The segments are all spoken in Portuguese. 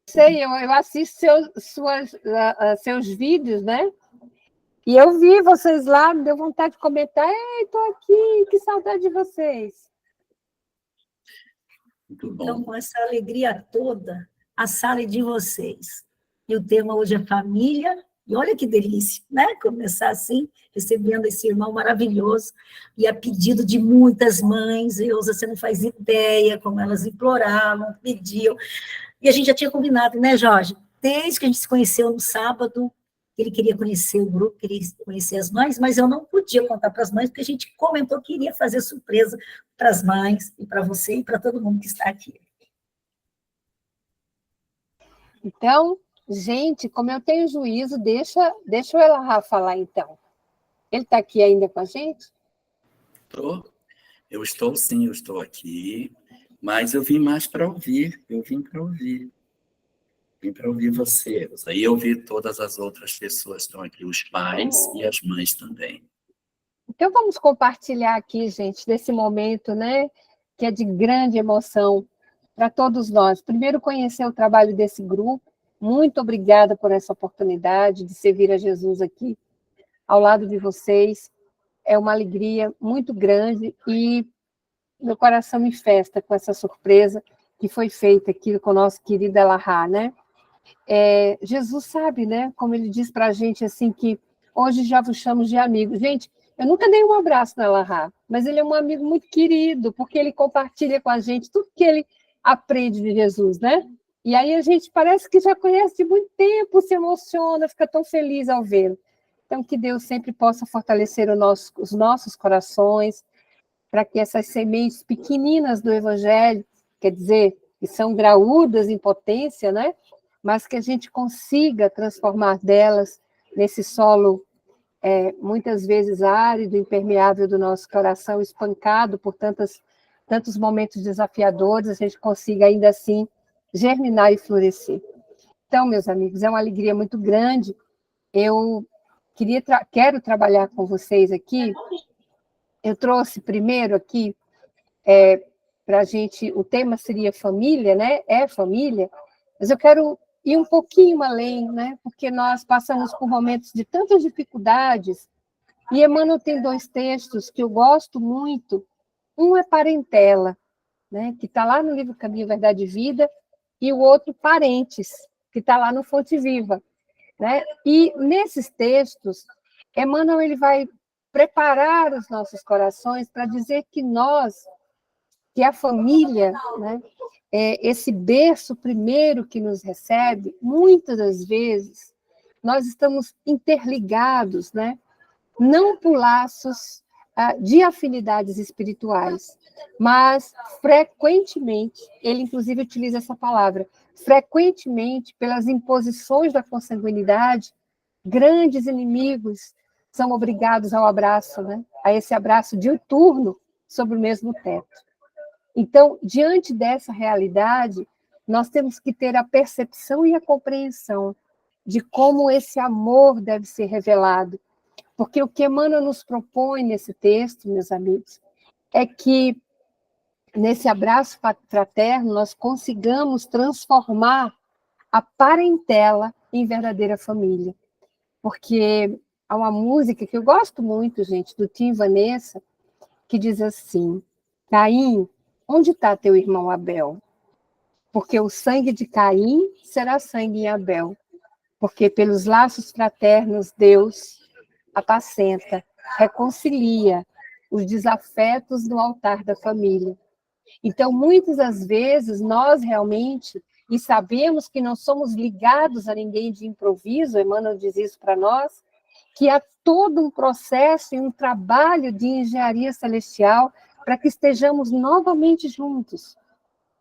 sei, eu assisto seus vídeos, né? E eu vi vocês lá, me deu vontade de comentar. Ei, estou aqui, que saudade de vocês. Muito bom. Então, com essa alegria toda, a sala é de vocês. E o tema hoje é família. E olha que delícia, né? Começar assim, recebendo esse irmão maravilhoso. E a pedido de muitas mães, Eusa, você não faz ideia como elas imploravam, pediam. E a gente já tinha combinado, né, Jorge? Desde que a gente se conheceu no sábado, ele queria conhecer o grupo, queria conhecer as mães, mas eu não podia contar para as mães, porque a gente comentou que iria fazer surpresa para as mães, e para você, e para todo mundo que está aqui. Então, gente, como eu tenho juízo, deixa o Elahá falar, então. Ele está aqui ainda com a gente? Eu estou sim, eu estou aqui, mas eu vim mais para ouvir, Vim para ouvir você, Elza, e ouvir todas as outras pessoas que estão aqui, os pais e as mães também. Então, vamos compartilhar aqui, gente, desse momento, né, que é de grande emoção para todos nós. Primeiro, conhecer o trabalho desse grupo. Muito obrigada por essa oportunidade de servir a Jesus aqui, ao lado de vocês. É uma alegria muito grande e meu coração me festa com essa surpresa que foi feita aqui com o nosso querido Elahá, né? Jesus sabe, né, como ele diz para a gente, assim, que hoje já vos chamo de amigos. Gente, eu nunca dei um abraço no Elahá, mas ele é um amigo muito querido, porque ele compartilha com a gente tudo que ele aprende de Jesus, né? E aí a gente parece que já conhece de muito tempo, se emociona, fica tão feliz ao vê-lo. Então, que Deus sempre possa fortalecer os nossos corações, para que essas sementes pequeninas do Evangelho, quer dizer, que são graúdas em potência, né? Mas que a gente consiga transformar delas nesse solo muitas vezes árido, impermeável do nosso coração, espancado por tantos momentos desafiadores, a gente consiga ainda assim germinar e florescer. Então, meus amigos, é uma alegria muito grande. Eu quero trabalhar com vocês aqui. Eu trouxe primeiro aqui para a gente, o tema seria família, né? É família, mas eu quero ir um pouquinho além, né? Porque nós passamos por momentos de tantas dificuldades, e Emmanuel tem 2 textos que eu gosto muito. Um é Parentela, né? Que está lá no livro Caminho, Verdade e Vida, e o outro Parentes, que está lá no Fonte Viva, né? E nesses textos, Emmanuel ele vai preparar os nossos corações para dizer que a família, né, esse berço primeiro que nos recebe, muitas das vezes nós estamos interligados, né, não por laços de afinidades espirituais, mas frequentemente, ele inclusive utiliza essa palavra, frequentemente pelas imposições da consanguinidade, grandes inimigos são obrigados ao abraço, né, a esse abraço diuturno sobre o mesmo teto. Então, diante dessa realidade, nós temos que ter a percepção e a compreensão de como esse amor deve ser revelado. Porque o que Emmanuel nos propõe nesse texto, meus amigos, é que nesse abraço fraterno nós consigamos transformar a parentela em verdadeira família. Porque há uma música que eu gosto muito, gente, do Tim Vanessa, que diz assim: Caim, onde está teu irmão Abel? Porque o sangue de Caim será sangue em Abel. Porque pelos laços fraternos Deus apacenta, reconcilia os desafetos no altar da família. Então, muitas das vezes, nós realmente, e sabemos que não somos ligados a ninguém de improviso, Emmanuel diz isso para nós, que há todo um processo e um trabalho de engenharia celestial para que estejamos novamente juntos,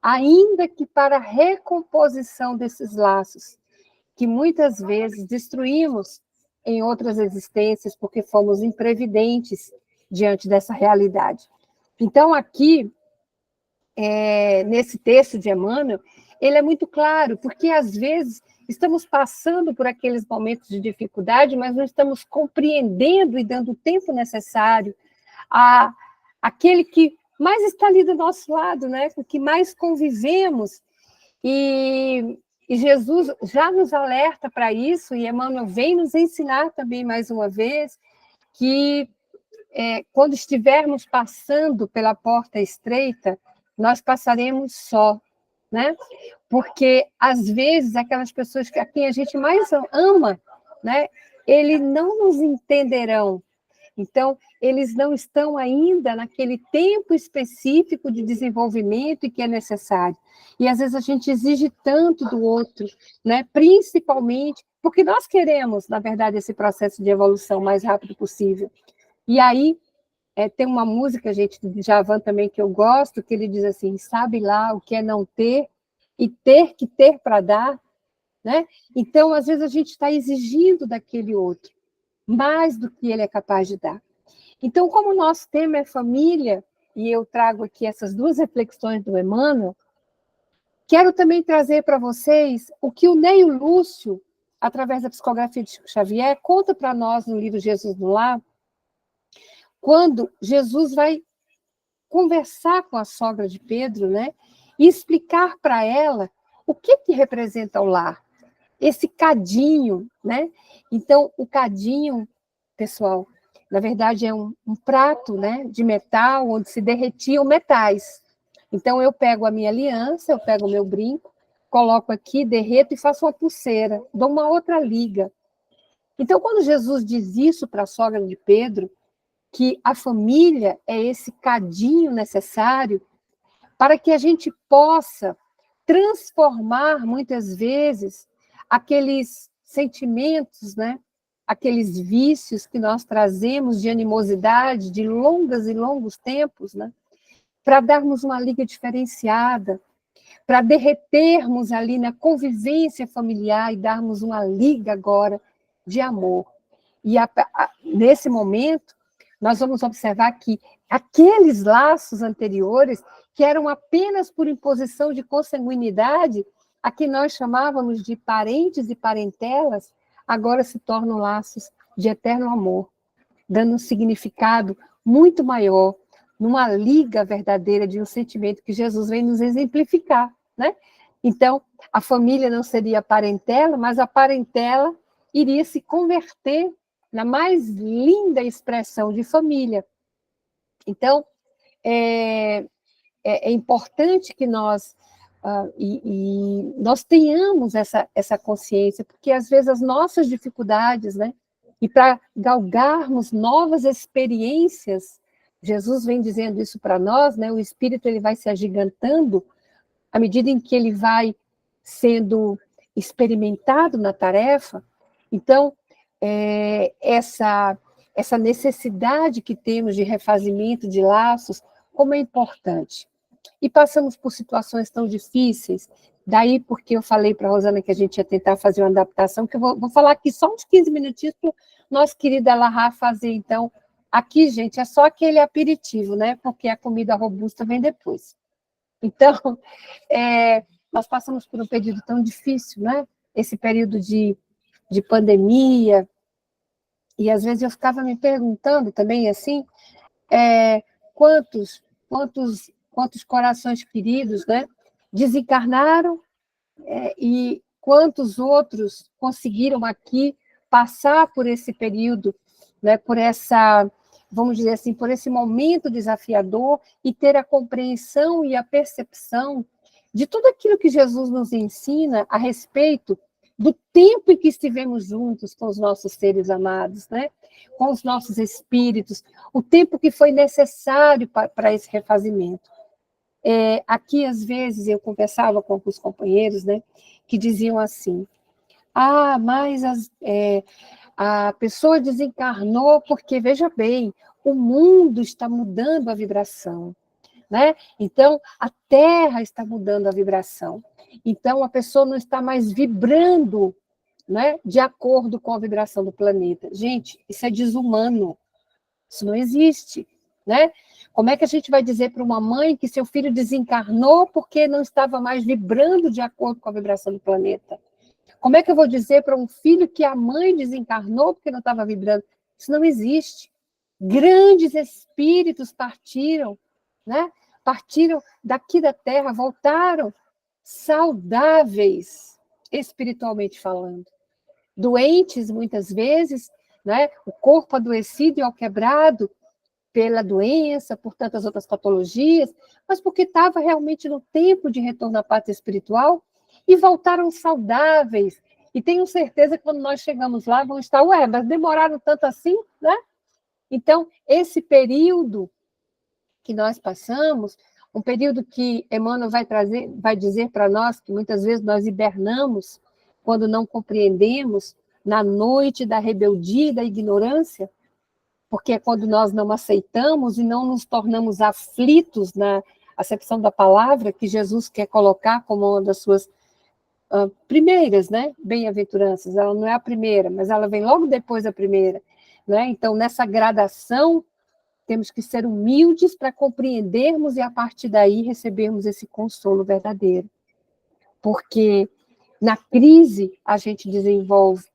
ainda que para a recomposição desses laços, que muitas vezes destruímos em outras existências porque fomos imprevidentes diante dessa realidade. Então, aqui, nesse texto de Emmanuel, ele é muito claro, porque às vezes estamos passando por aqueles momentos de dificuldade, mas não estamos compreendendo e dando o tempo necessário àquele que mais está ali do nosso lado, né? Com que mais convivemos, e E Jesus já nos alerta para isso, e Emmanuel vem nos ensinar também, mais uma vez, que quando estivermos passando pela porta estreita, nós passaremos só, né? Porque, às vezes, aquelas pessoas a quem a gente mais ama, né? Eles não nos entenderão. Então, eles não estão ainda naquele tempo específico de desenvolvimento e que é necessário. E, às vezes, a gente exige tanto do outro, né? Principalmente porque nós queremos, na verdade, esse processo de evolução o mais rápido possível. E aí, tem uma música, gente, do Djavan também, que eu gosto, que ele diz assim, sabe lá o que é não ter e ter que ter para dar, né? Então, às vezes, a gente está exigindo daquele outro mais do que ele é capaz de dar. Então, como o nosso tema é família, e eu trago aqui essas duas reflexões do Emmanuel, quero também trazer para vocês o que o Neio Lúcio, através da psicografia de Chico Xavier, conta para nós no livro Jesus no Lar, quando Jesus vai conversar com a sogra de Pedro, né, e explicar para ela o que representa o lar, esse cadinho, né? Então, o cadinho, pessoal, na verdade é um prato, né, de metal, onde se derretiam metais. Então, eu pego a minha aliança, eu pego o meu brinco, coloco aqui, derreto e faço uma pulseira, dou uma outra liga. Então, quando Jesus diz isso para a sogra de Pedro, que a família é esse cadinho necessário para que a gente possa transformar, muitas vezes, aqueles sentimentos, né? Aqueles vícios que nós trazemos de animosidade, de longos e longos tempos, né? Para darmos uma liga diferenciada, para derretermos ali na convivência familiar e darmos uma liga agora de amor. E nesse momento, nós vamos observar que aqueles laços anteriores, que eram apenas por imposição de consanguinidade, a que nós chamávamos de parentes e parentelas, agora se tornam laços de eterno amor, dando um significado muito maior, numa liga verdadeira de um sentimento que Jesus vem nos exemplificar, né? Então, a família não seria parentela, mas a parentela iria se converter na mais linda expressão de família. Então, é importante que nós nós tenhamos essa consciência, porque às vezes as nossas dificuldades, né, e para galgarmos novas experiências, Jesus vem dizendo isso para nós, né, o espírito ele vai se agigantando à medida em que ele vai sendo experimentado na tarefa. Então, essa necessidade que temos de refazimento de laços, como é importante. E passamos por situações tão difíceis, daí porque eu falei para a Rosana que a gente ia tentar fazer uma adaptação, que eu vou falar aqui só uns 15 minutinhos para o nosso querido Alahá fazer, então. Aqui, gente, é só aquele aperitivo, né? Porque a comida robusta vem depois. Então, nós passamos por um período tão difícil, né? Esse período de pandemia, e às vezes eu ficava me perguntando também, assim, quantos corações queridos, né, desencarnaram, e quantos outros conseguiram aqui passar por esse período, né, por essa, vamos dizer assim, por esse momento desafiador e ter a compreensão e a percepção de tudo aquilo que Jesus nos ensina a respeito do tempo em que estivemos juntos com os nossos seres amados, né? Com os nossos espíritos, o tempo que foi necessário para esse refazimento. Aqui, às vezes, eu conversava com os companheiros, né, que diziam assim, mas a pessoa desencarnou porque, veja bem, o mundo está mudando a vibração, né? Então, a Terra está mudando a vibração. Então, a pessoa não está mais vibrando, né, de acordo com a vibração do planeta. Gente, isso é desumano. Isso não existe, né? Como é que a gente vai dizer para uma mãe que seu filho desencarnou porque não estava mais vibrando de acordo com a vibração do planeta? Como é que eu vou dizer para um filho que a mãe desencarnou porque não estava vibrando? Isso não existe. Grandes espíritos partiram, né? Partiram daqui da Terra, voltaram saudáveis, espiritualmente falando. Doentes, muitas vezes, né? O corpo adoecido e alquebrado pela doença, por tantas outras patologias, mas porque estava realmente no tempo de retorno à pátria espiritual e voltaram saudáveis. E tenho certeza que quando nós chegamos lá, vão estar, mas demoraram tanto assim, né? Então, esse período que nós passamos, um período que Emmanuel vai dizer para nós que muitas vezes nós hibernamos quando não compreendemos, na noite da rebeldia e da ignorância, porque é quando nós não aceitamos e não nos tornamos aflitos na acepção da palavra que Jesus quer colocar como uma das suas primeiras, né, bem-aventuranças. Ela não é a primeira, mas ela vem logo depois da primeira, né? Então, nessa gradação, temos que ser humildes para compreendermos e, a partir daí, recebermos esse consolo verdadeiro. Porque na crise a gente desenvolve.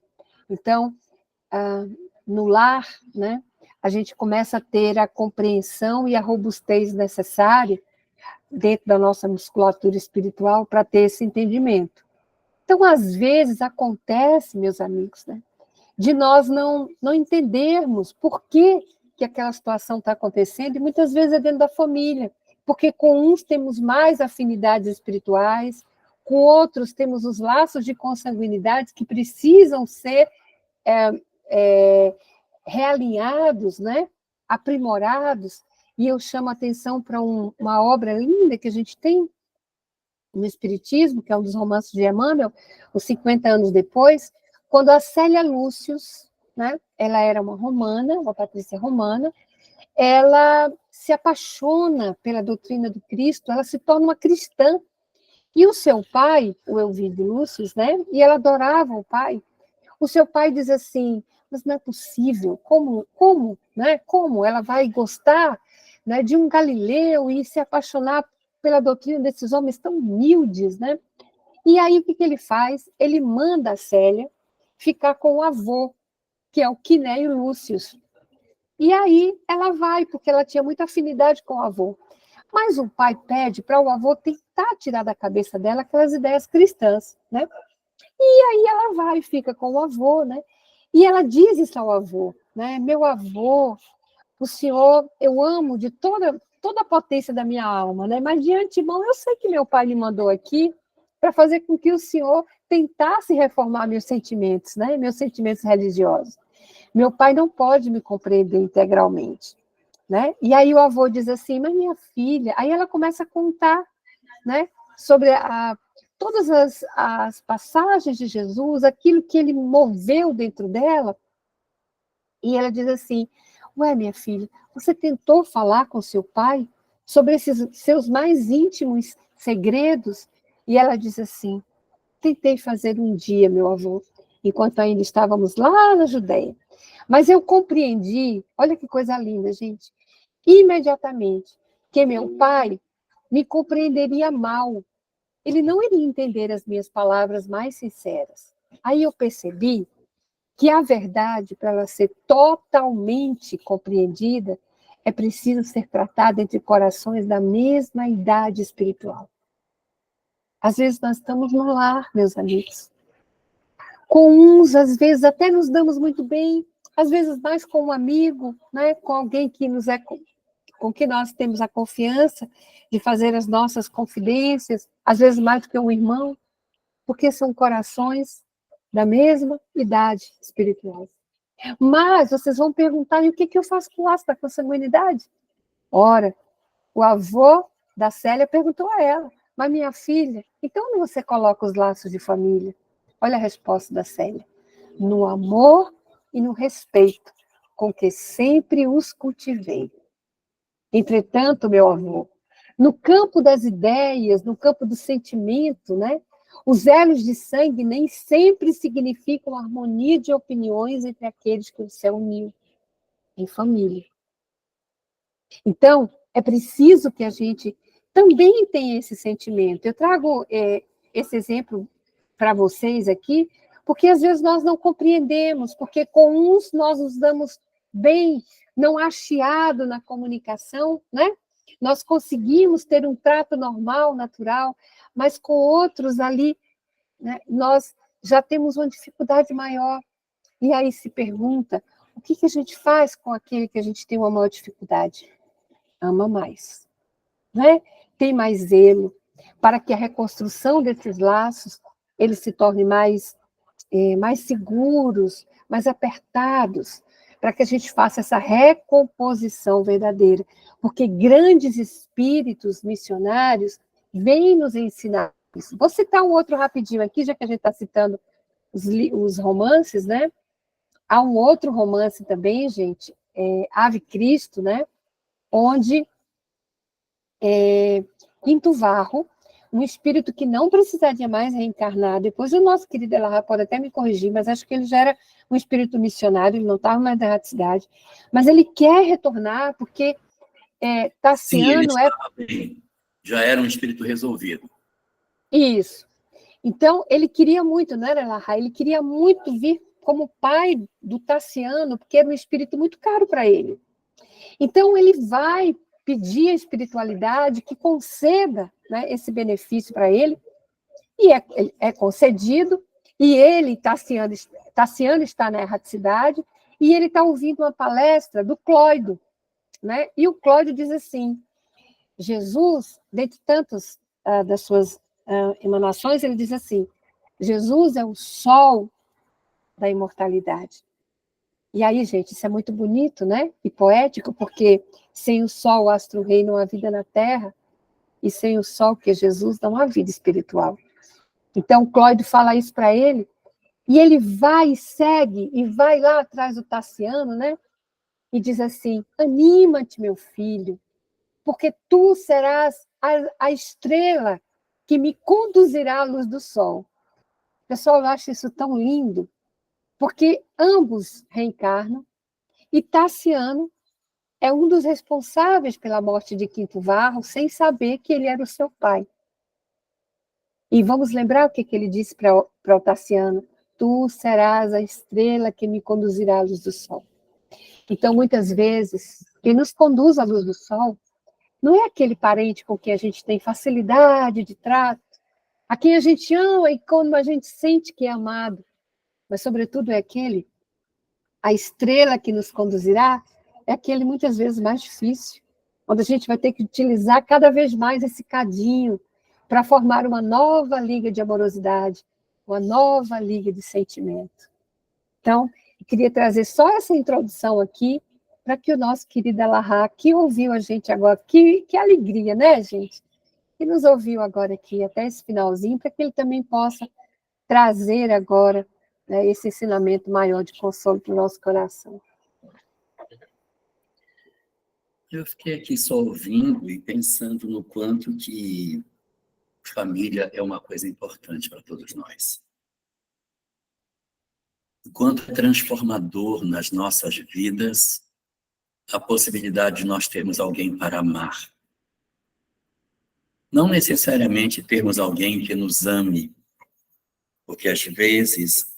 Então, no lar, né, a gente começa a ter a compreensão e a robustez necessária dentro da nossa musculatura espiritual para ter esse entendimento. Então, às vezes, acontece, meus amigos, né, de nós não entendermos por que aquela situação está acontecendo, e muitas vezes é dentro da família, porque com uns temos mais afinidades espirituais, com outros temos os laços de consanguinidade que precisam ser realinhados, né? Aprimorados, e eu chamo a atenção para uma obra linda que a gente tem no Espiritismo, que é um dos romances de Emmanuel, os 50 anos depois, quando a Célia Lúcius, né, ela era uma romana, uma patrícia romana, ela se apaixona pela doutrina do Cristo, ela se torna uma cristã, e o seu pai, o Elvídio Lúcius, né, e ela adorava o pai, o seu pai diz assim, mas não é possível, como, né, como ela vai gostar, né, de um Galileu e se apaixonar pela doutrina desses homens tão humildes, né? E aí o que ele faz? Ele manda a Célia ficar com o avô, que é o Quinéio Lúcius. E aí ela vai, porque ela tinha muita afinidade com o avô. Mas o pai pede para o avô tentar tirar da cabeça dela aquelas ideias cristãs, né? E aí ela vai e fica com o avô, né? E ela diz isso ao avô, né? Meu avô, o senhor, eu amo de toda a potência da minha alma, né? Mas de antemão eu sei que meu pai me mandou aqui para fazer com que o senhor tentasse reformar meus sentimentos, né? Meus sentimentos religiosos. Meu pai não pode me compreender integralmente, né? E aí o avô diz assim, mas minha filha... Aí ela começa a contar, né? Sobre todas as passagens de Jesus, aquilo que ele moveu dentro dela, e ela diz assim, minha filha, você tentou falar com seu pai sobre esses seus mais íntimos segredos? E ela diz assim, tentei fazer um dia, meu avô, enquanto ainda estávamos lá na Judéia. Mas eu compreendi, olha que coisa linda, gente, imediatamente, que meu pai me compreenderia mal. Ele não iria entender as minhas palavras mais sinceras. Aí eu percebi que a verdade, para ela ser totalmente compreendida, é preciso ser tratada entre corações da mesma idade espiritual. Às vezes nós estamos no lar, meus amigos. Com uns, às vezes, até nos damos muito bem, às vezes mais com um amigo, né? Com alguém que com que nós temos a confiança de fazer as nossas confidências, às vezes mais do que um irmão, porque são corações da mesma idade espiritual. Mas vocês vão perguntar, e o que eu faço com o laço da consanguinidade? Ora, o avô da Célia perguntou a ela, mas minha filha, então onde você coloca os laços de família? Olha a resposta da Célia, no amor e no respeito, com que sempre os cultivei. Entretanto, meu avô, no campo das ideias, no campo do sentimento, né? Os elos de sangue nem sempre significam harmonia de opiniões entre aqueles que o céu uniu em família. Então, é preciso que a gente também tenha esse sentimento. Eu trago esse exemplo para vocês aqui, porque às vezes nós não compreendemos, porque com uns nós nos damos bem, não há chiado na comunicação, né? Nós conseguimos ter um trato normal, natural, mas com outros ali né? Nós já temos uma dificuldade maior. E aí se pergunta, o que a gente faz com aquele que a gente tem uma maior dificuldade? Ama mais, né? Tem mais zelo, para que a reconstrução desses laços, eles se tornem mais seguros, mais apertados, para que a gente faça essa recomposição verdadeira, porque grandes espíritos missionários vêm nos ensinar isso. Vou citar um outro rapidinho aqui, já que a gente está citando os romances, né? Há um outro romance também, gente, Ave Cristo, né? Onde Quinto Varro, um espírito que não precisaria mais reencarnar, depois o nosso querido Elarra pode até me corrigir, mas acho que ele já era um espírito missionário, ele não estava mais na erraticidade, mas ele quer retornar porque Tassiano já era um espírito resolvido. Isso. Então, ele queria muito, não era Elarra? Ele queria muito vir como pai do Tassiano, porque era um espírito muito caro para ele. Então, ele vai pedir à espiritualidade que conceda, né, esse benefício para ele, e é concedido, e ele, Tassiano está na erraticidade, e ele está ouvindo uma palestra do Clóido, né? E o Clóido diz assim, Jesus, dentre tantas das suas emanações, ele diz assim, Jesus é o sol da imortalidade. E aí, gente, isso é muito bonito, né? E poético, porque sem o sol, o astro-rei, não há vida na Terra, e sem o sol, que é Jesus, não há vida espiritual. Então, Clóido fala isso para ele, e ele vai e segue, e vai lá atrás do Tassiano, né? E diz assim, anima-te, meu filho, porque tu serás a estrela que me conduzirá à luz do sol. Pessoal, eu acho isso tão lindo, porque ambos reencarnam, e Tassiano é um dos responsáveis pela morte de Quinto Varro, sem saber que ele era o seu pai. E vamos lembrar o que ele disse para o Tassiano, tu serás a estrela que me conduzirá à luz do sol. Então, muitas vezes, quem nos conduz à luz do sol não é aquele parente com quem a gente tem facilidade de trato, a quem a gente ama e como a gente sente que é amado, mas, sobretudo, é a estrela que nos conduzirá, é aquele, muitas vezes, mais difícil, onde a gente vai ter que utilizar cada vez mais esse cadinho para formar uma nova liga de amorosidade, uma nova liga de sentimento. Então, eu queria trazer só essa introdução aqui, para que o nosso querido Elarra, que ouviu a gente agora, que alegria, né, gente? Que nos ouviu agora aqui, até esse finalzinho, para que ele também possa trazer agora, né, esse ensinamento maior de consolo para o nosso coração. Eu fiquei aqui só ouvindo e pensando no quanto que família é uma coisa importante para todos nós. O quanto é transformador nas nossas vidas a possibilidade de nós termos alguém para amar. Não necessariamente termos alguém que nos ame, porque às vezes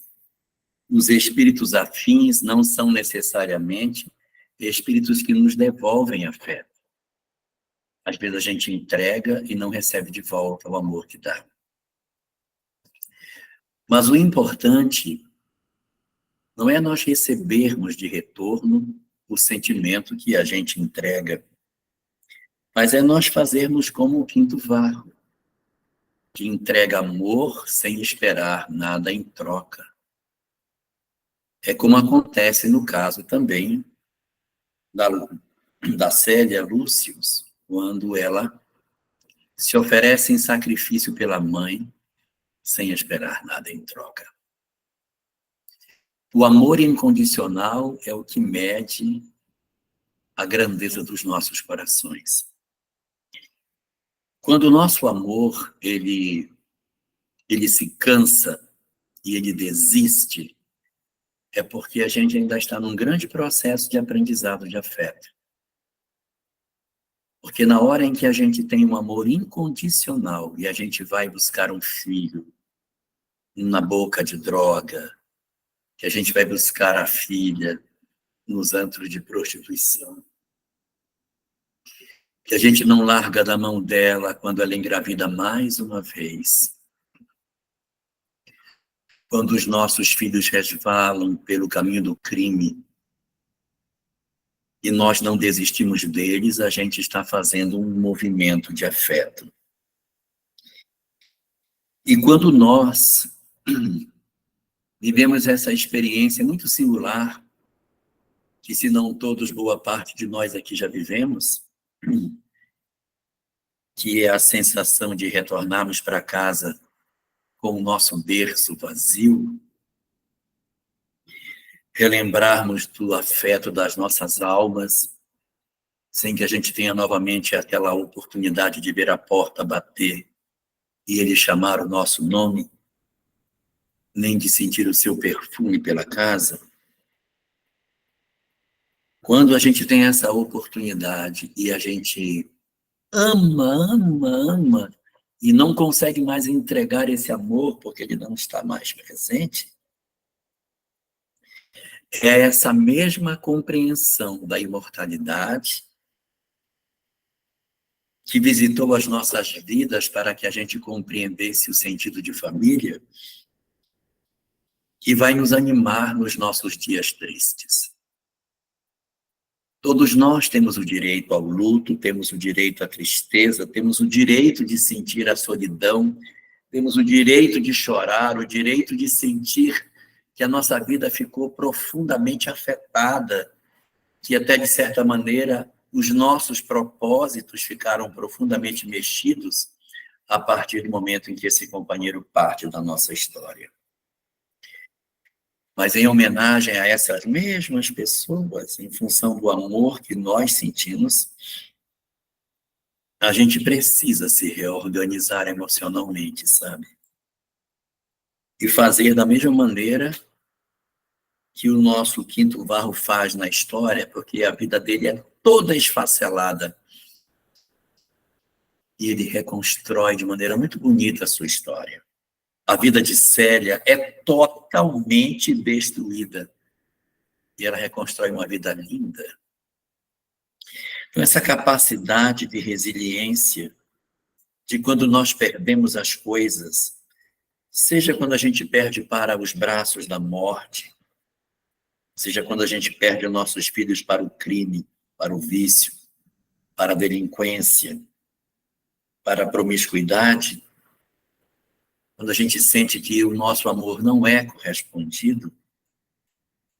os espíritos afins não são necessariamente espíritos que nos devolvem afeto. Às vezes a gente entrega e não recebe de volta o amor que dá. Mas o importante não é nós recebermos de retorno o sentimento que a gente entrega, mas é nós fazermos como o Quinto Varro, que entrega amor sem esperar nada em troca. É como acontece no caso também da Célia Lúcius, quando ela se oferece em sacrifício pela mãe, sem esperar nada em troca. O amor incondicional é o que mede a grandeza dos nossos corações. Quando o nosso amor, ele se cansa e ele desiste, é porque a gente ainda está num grande processo de aprendizado de afeto. Porque na hora em que a gente tem um amor incondicional e a gente vai buscar um filho na boca de droga, que a gente vai buscar a filha nos antros de prostituição, que a gente não larga da mão dela quando ela engravida mais uma vez, quando os nossos filhos resvalam pelo caminho do crime e nós não desistimos deles, a gente está fazendo um movimento de afeto. E quando nós vivemos essa experiência muito singular, que se não todos, boa parte de nós aqui já vivemos, que é a sensação de retornarmos para casa com o nosso berço vazio, relembrarmos do afeto das nossas almas, sem que a gente tenha novamente aquela oportunidade de ver a porta bater e ele chamar o nosso nome, nem de sentir o seu perfume pela casa. Quando a gente tem essa oportunidade e a gente ama, e não consegue mais entregar esse amor porque ele não está mais presente, é essa mesma compreensão da imortalidade que visitou as nossas vidas para que a gente compreendesse o sentido de família, que vai nos animar nos nossos dias tristes. Todos nós temos o direito ao luto, temos o direito à tristeza, temos o direito de sentir a solidão, temos o direito de chorar, o direito de sentir que a nossa vida ficou profundamente afetada, que até, de certa maneira, os nossos propósitos ficaram profundamente mexidos a partir do momento em que esse companheiro parte da nossa história. Mas em homenagem a essas mesmas pessoas, em função do amor que nós sentimos, a gente precisa se reorganizar emocionalmente, sabe? E fazer da mesma maneira que o nosso Quinto Varro faz na história, porque a vida dele é toda esfacelada. E ele reconstrói de maneira muito bonita a sua história. A vida de Célia é totalmente destruída. E ela reconstrói uma vida linda. Então, essa capacidade de resiliência, de quando nós perdemos as coisas, seja quando a gente perde para os braços da morte, seja quando a gente perde os nossos filhos para o crime, para o vício, para a delinquência, para a promiscuidade, quando a gente sente que o nosso amor não é correspondido,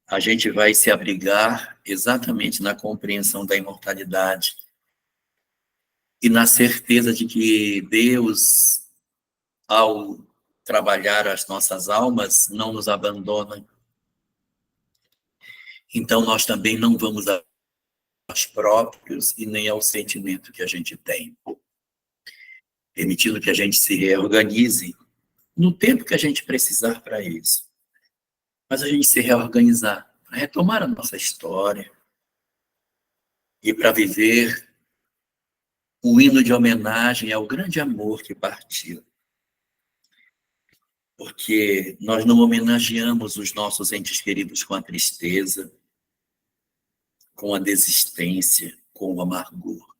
a gente vai se abrigar exatamente na compreensão da imortalidade e na certeza de que Deus, ao trabalhar as nossas almas, não nos abandona. Então, nós também não vamos a nós próprios e nem ao sentimento que a gente tem. Permitindo que a gente se reorganize no tempo que a gente precisar para isso. Mas a gente se reorganizar, para retomar a nossa história e para viver o hino de homenagem ao grande amor que partiu. Porque nós não homenageamos os nossos entes queridos com a tristeza, com a desistência, com o amargor.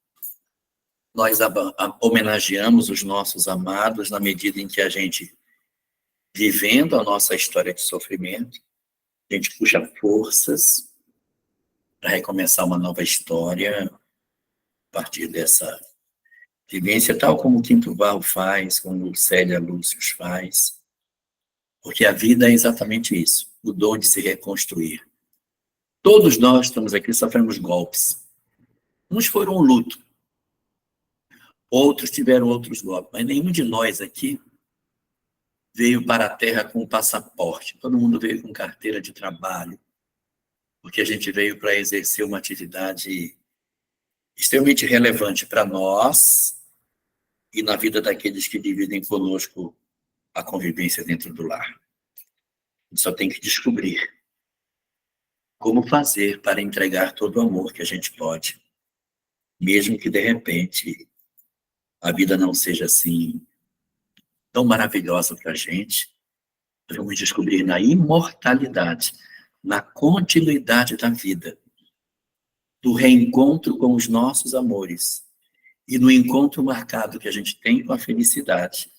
Nós homenageamos os nossos amados na medida em que a gente, vivendo a nossa história de sofrimento, a gente puxa forças para recomeçar uma nova história a partir dessa vivência, tal como o Quinto Varro faz, como Célia Lúcio faz. Porque a vida é exatamente isso, o dom de se reconstruir. Todos nós estamos aqui sofrendo golpes. Uns foram um luto, outros tiveram outros golpes, mas nenhum de nós aqui veio para a Terra com passaporte. Todo mundo veio com carteira de trabalho, porque a gente veio para exercer uma atividade extremamente relevante para nós e na vida daqueles que dividem conosco a convivência dentro do lar. A gente só tem que descobrir como fazer para entregar todo o amor que a gente pode, mesmo que, de repente, a vida não seja assim tão maravilhosa para a gente. Vamos descobrir na imortalidade, na continuidade da vida, do reencontro com os nossos amores e no encontro marcado que a gente tem com a felicidade,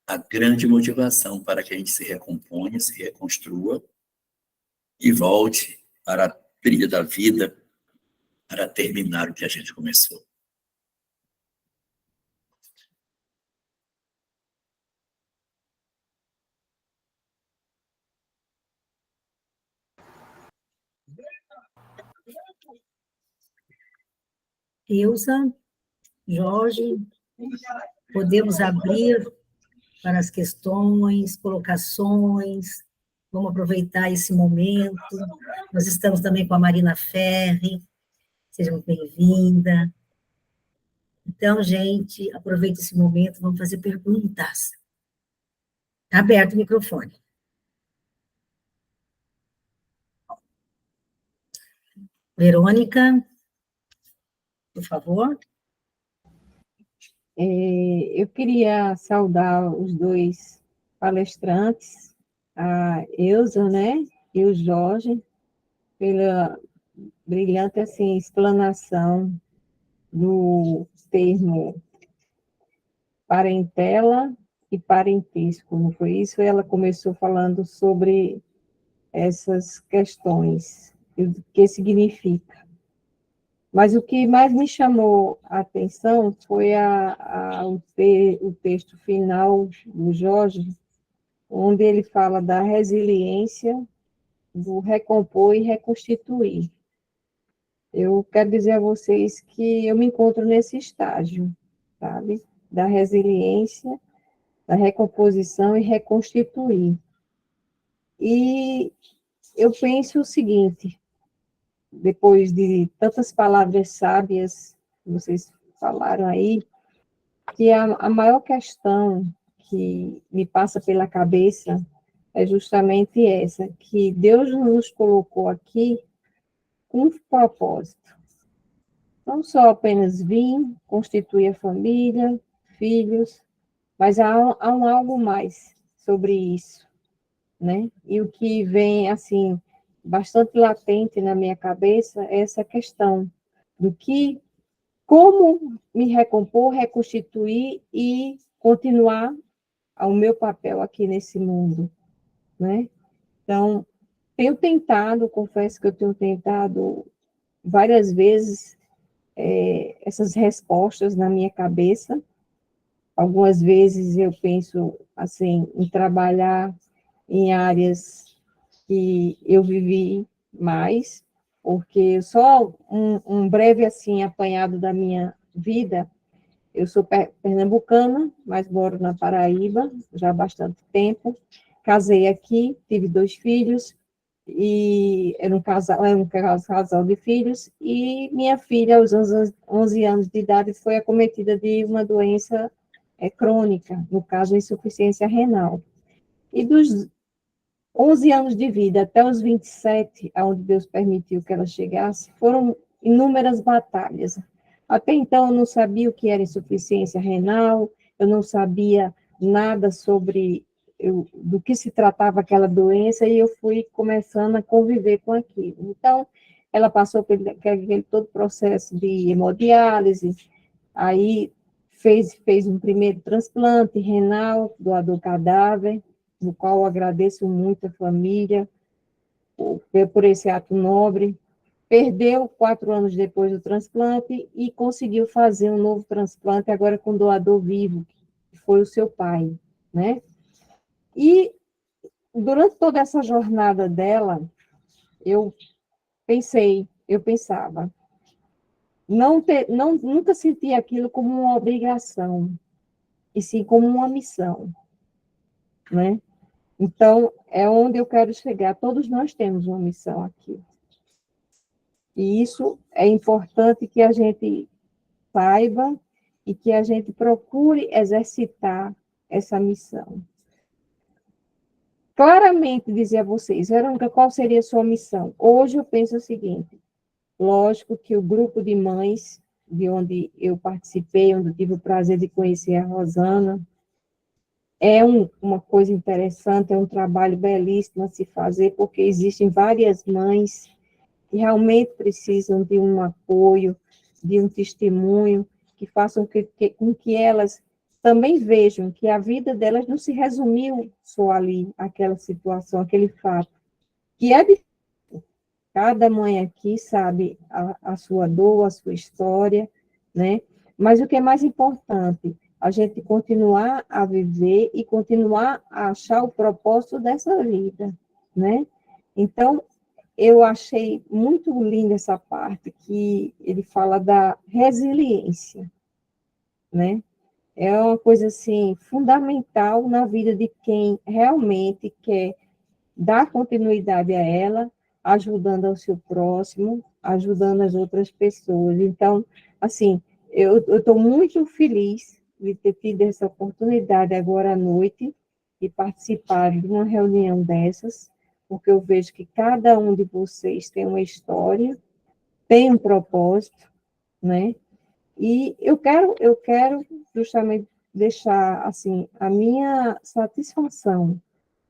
a grande motivação para que a gente se recomponha, se reconstrua e volte para a trilha da vida, para terminar o que a gente começou. Ilza, Jorge, podemos abrir para as questões, colocações, vamos aproveitar esse momento. Nós estamos também com a Marina Ferri, seja muito bem-vinda. Então, gente, aproveite esse momento, vamos fazer perguntas. Está aberto o microfone. Verônica, por favor. Eu queria saudar os dois palestrantes, a Elza, né, e o Jorge, pela brilhante, assim, explanação do termo parentela e parentesco, não foi isso? Ela começou falando sobre essas questões, e o que significa. Mas o que mais me chamou a atenção foi o texto final do Jorge, onde ele fala da resiliência, do recompor e reconstituir. Eu quero dizer a vocês que eu me encontro nesse estágio, sabe? Da resiliência, da recomposição e reconstituir. E eu penso o seguinte: depois de tantas palavras sábias que vocês falaram aí, que a maior questão que me passa pela cabeça é justamente essa, que Deus nos colocou aqui com um propósito. Não só apenas vir, constituir a família, filhos, mas há algo mais sobre isso, né? E o que vem, assim, bastante latente na minha cabeça é essa questão do que, como me recompor, reconstituir e continuar ao meu papel aqui nesse mundo, né? Então, tenho tentado, confesso que eu tenho tentado várias vezes essas respostas na minha cabeça. Algumas vezes eu penso, assim, em trabalhar em áreas que eu vivi mais, porque só um breve, assim, apanhado da minha vida. Eu sou pernambucana, mas moro na Paraíba já há bastante tempo. Casei aqui, tive 2 filhos, e era um casal de filhos, e minha filha, aos 11 anos de idade, foi acometida de uma doença crônica, no caso, insuficiência renal. E dos 11 anos de vida até os 27, aonde Deus permitiu que ela chegasse, foram inúmeras batalhas. Até então, eu não sabia o que era insuficiência renal, eu não sabia nada sobre do que se tratava aquela doença, e eu fui começando a conviver com aquilo. Então, ela passou por aquele todo processo de hemodiálise, aí fez um primeiro transplante renal, doador cadáver, no qual eu agradeço muito a família por esse ato nobre. Perdeu 4 anos depois do transplante e conseguiu fazer um novo transplante, agora com doador vivo, que foi o seu pai, né? E durante toda essa jornada dela, eu pensava, nunca senti aquilo como uma obrigação, e sim como uma missão, né? Então, é onde eu quero chegar. Todos nós temos uma missão aqui. E isso é importante que a gente saiba e que a gente procure exercitar essa missão. Claramente dizer a vocês, Verônica, qual seria a sua missão? Hoje eu penso o seguinte: lógico que o grupo de mães, de onde eu participei, onde eu tive o prazer de conhecer a Rosana, é uma coisa interessante, é um trabalho belíssimo a se fazer, porque existem várias mães que realmente precisam de um apoio, de um testemunho, que façam com que elas também vejam que a vida delas não se resumiu só ali, aquela situação, aquele fato, que é difícil. Cada mãe aqui sabe a sua dor, a sua história, né? Mas o que é mais importante, a gente continuar a viver e continuar a achar o propósito dessa vida, né? Então, eu achei muito linda essa parte que ele fala da resiliência, né? É uma coisa, assim, fundamental na vida de quem realmente quer dar continuidade a ela, ajudando ao seu próximo, ajudando as outras pessoas. Então, assim, eu estou muito feliz de ter tido essa oportunidade agora à noite de participar de uma reunião dessas, porque eu vejo que cada um de vocês tem uma história, tem um propósito, né? E eu quero justamente deixar, assim, a minha satisfação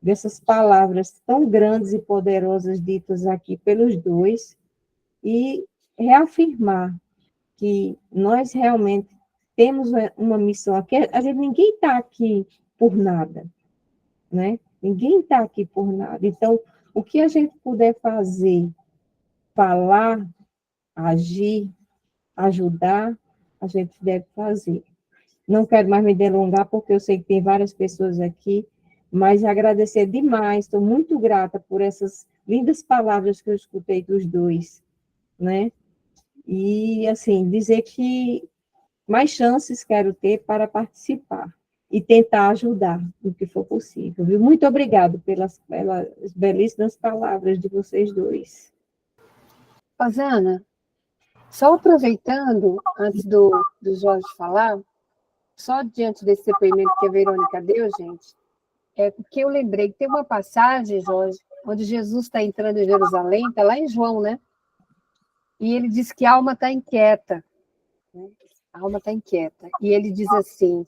dessas palavras tão grandes e poderosas ditas aqui pelos dois, e reafirmar que nós realmente temos uma missão aqui. Ninguém está aqui por nada, né? Ninguém está aqui por nada. Então, o que a gente puder fazer, falar, agir, ajudar, a gente deve fazer. Não quero mais me delongar, porque eu sei que tem várias pessoas aqui, mas agradecer demais, estou muito grata por essas lindas palavras que eu escutei dos dois, né? E, assim, dizer que mais chances quero ter para participar e tentar ajudar no que for possível, viu? Muito obrigada pelas belíssimas palavras de vocês dois. Rosana, só aproveitando, antes do Jorge falar, só diante desse depoimento que a Verônica deu, gente, é porque eu lembrei que tem uma passagem, Jorge, onde Jesus está entrando em Jerusalém, está lá em João, né? E ele diz que a alma está inquieta. Né? A alma está inquieta. E ele diz assim, o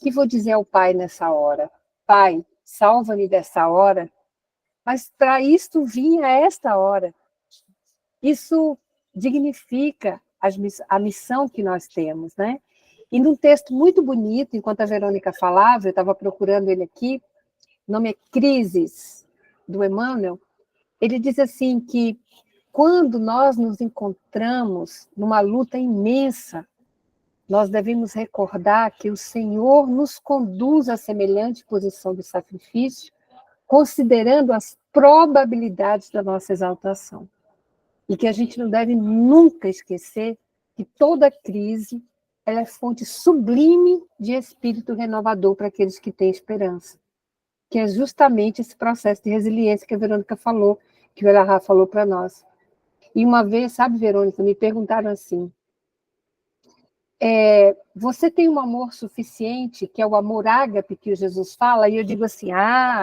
que vou dizer ao Pai nessa hora? Pai, salva-me dessa hora. Mas para isto vinha esta hora. Isso dignifica a missão que nós temos, né? E num texto muito bonito, enquanto a Verônica falava, eu estava procurando ele aqui, o nome é Crises, do Emmanuel, ele diz assim que quando nós nos encontramos numa luta imensa, nós devemos recordar que o Senhor nos conduz a semelhante posição de sacrifício, considerando as probabilidades da nossa exaltação. E que a gente não deve nunca esquecer que toda crise ela é fonte sublime de espírito renovador para aqueles que têm esperança, que é justamente esse processo de resiliência que a Verônica falou, que o Elahá falou para nós. E uma vez, sabe, Verônica, me perguntaram assim, você tem um amor suficiente, que é o amor ágape que o Jesus fala? E eu digo assim,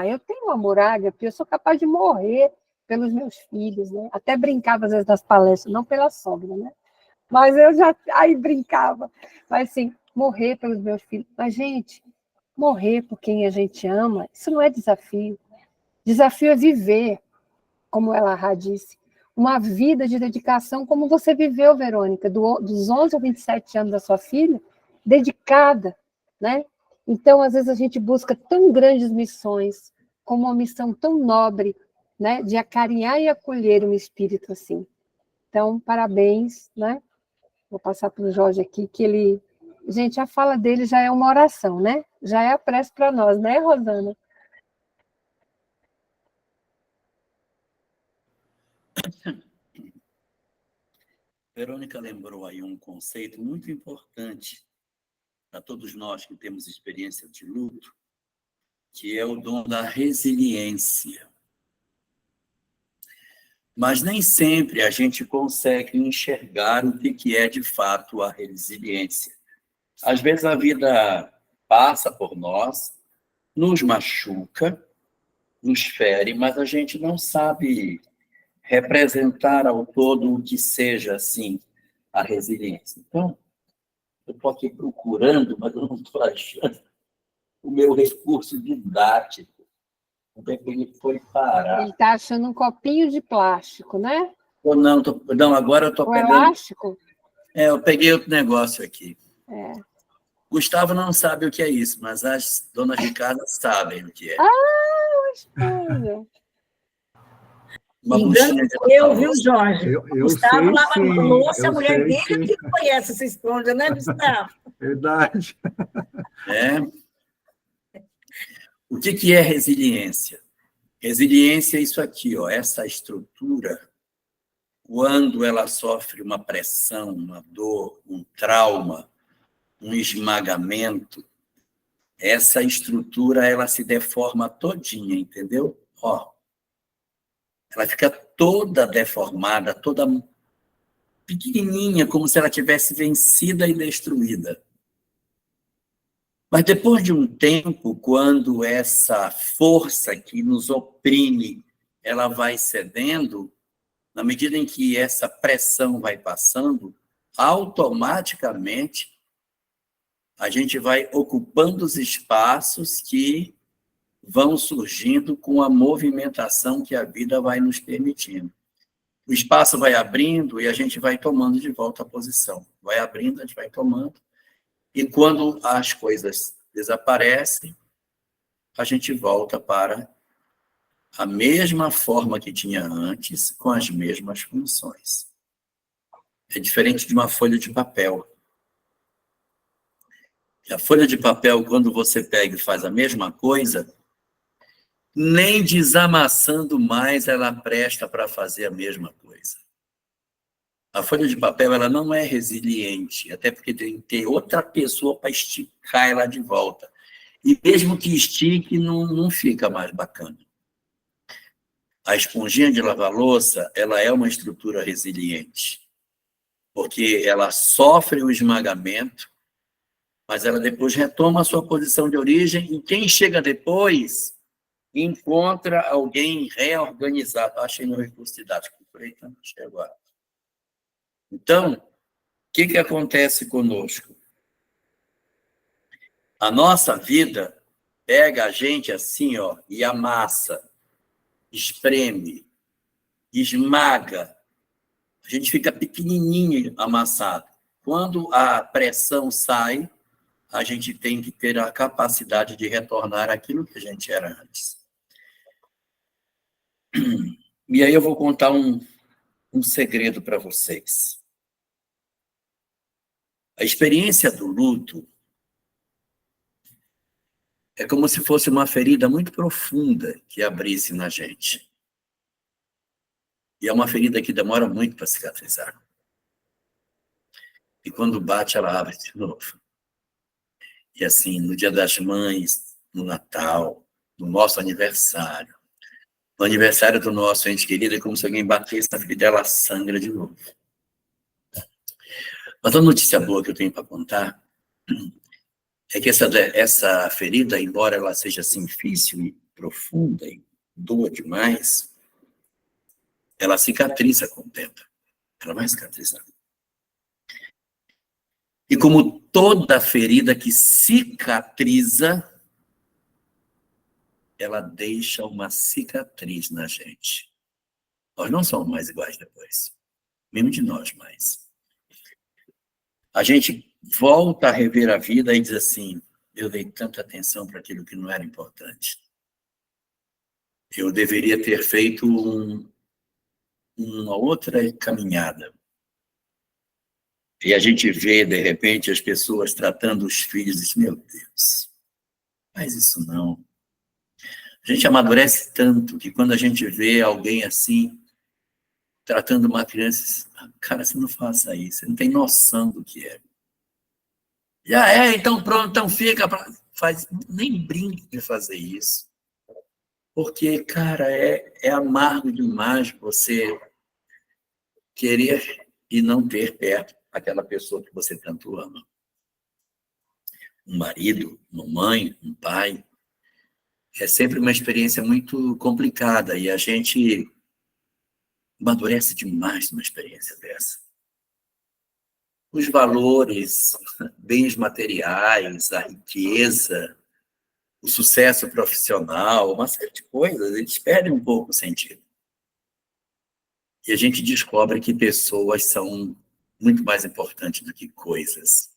eu tenho um amor ágape, eu sou capaz de morrer pelos meus filhos, né? Até brincava às vezes nas palestras, não pela sogra, né? Mas eu já aí brincava. Mas assim, morrer pelos meus filhos. Mas, gente, morrer por quem a gente ama, isso não é desafio. Desafio é viver, como ela disse, uma vida de dedicação como você viveu, Verônica, dos 11 aos 27 anos da sua filha, dedicada, né? Então, às vezes, a gente busca tão grandes missões, como uma missão tão nobre, né? De acarinhar e acolher um espírito assim. Então, parabéns, né? Vou passar para o Jorge aqui, que ele... Gente, a fala dele já é uma oração, né? Já é a prece para nós, né, Rosana? Verônica lembrou aí um conceito muito importante para todos nós que temos experiência de luto, que é o dom da resiliência. Mas nem sempre a gente consegue enxergar o que é de fato a resiliência. Às vezes a vida passa por nós, nos machuca, nos fere, mas a gente não sabe representar ao todo o que seja, assim, a resiliência. Então, eu estou aqui procurando, mas eu não estou achando o meu recurso didático. Onde é que ele foi parar? Ele está achando um copinho de plástico, né? Ou não, agora eu estou O pegando... elástico? eu peguei outro negócio aqui. Gustavo não sabe o que é isso, mas as donas de casa sabem o que é. Ah, esposa. Uma Engano buchinha de eu, lavar viu, louça. Jorge? Eu Gustavo sei lava sim, louça, a eu mulher sei dele é sim, que conhece essa esponja, né, Gustavo? verdade. Né? O que é resiliência? Resiliência é isso aqui, ó, essa estrutura, quando ela sofre uma pressão, uma dor, um trauma, um esmagamento, essa estrutura ela se deforma todinha, entendeu? Ó, ela fica toda deformada, toda pequenininha, como se ela tivesse vencida e destruída. Mas depois de um tempo, quando essa força que nos oprime, ela vai cedendo, na medida em que essa pressão vai passando, automaticamente a gente vai ocupando os espaços que vão surgindo com a movimentação que a vida vai nos permitindo. O espaço vai abrindo e a gente vai tomando de volta a posição. Vai abrindo, a gente vai tomando. E quando as coisas desaparecem, a gente volta para a mesma forma que tinha antes, com as mesmas funções. É diferente de uma folha de papel. A folha de papel, quando você pega e faz a mesma coisa, nem desamassando mais ela presta para fazer a mesma coisa. A folha de papel ela não é resiliente, até porque tem que ter outra pessoa para esticar ela de volta. E mesmo que estique, não fica mais bacana. A esponjinha de lavar louça, ela é uma estrutura resiliente, porque ela sofre o esmagamento, mas ela depois retoma a sua posição de origem, e quem chega depois encontra alguém reorganizado. Achei no recurso didático, achei agora. Então, o que acontece conosco? A nossa vida pega a gente assim, ó, e amassa, espreme, esmaga. A gente fica pequenininho amassado. Quando a pressão sai, a gente tem que ter a capacidade de retornar àquilo que a gente era antes. E aí eu vou contar um segredo para vocês. A experiência do luto é como se fosse uma ferida muito profunda que abrisse na gente. E é uma ferida que demora muito para cicatrizar. E quando bate, ela abre de novo. E assim, no Dia das Mães, no Natal, no nosso aniversário, no aniversário do nosso ente querido, é como se alguém batesse na ferida, ela sangra de novo. Mas a notícia boa que eu tenho para contar é que essa ferida, embora ela seja assim difícil e profunda e doa demais, ela cicatriza com o tempo. Ela vai cicatrizar. E como toda ferida que cicatriza, ela deixa uma cicatriz na gente. Nós não somos mais iguais depois. Nenhum de nós mais. A gente volta a rever a vida e diz assim, eu dei tanta atenção para aquilo que não era importante. Eu deveria ter feito uma outra caminhada. E a gente vê, de repente, as pessoas tratando os filhos e diz, meu Deus, faz isso não. A gente amadurece tanto que quando a gente vê alguém assim, tratando uma criança, cara, você não faça isso, você não tem noção do que é. Já é, então pronto, então fica, nem brinque de fazer isso. Porque, cara, é amargo demais você querer e não ter perto aquela pessoa que você tanto ama. Um marido, uma mãe, um pai. É sempre uma experiência muito complicada e a gente amadurece demais numa experiência dessa. Os valores, bens materiais, a riqueza, o sucesso profissional, uma série de coisas, eles perdem um pouco o sentido. E a gente descobre que pessoas são muito mais importantes do que coisas.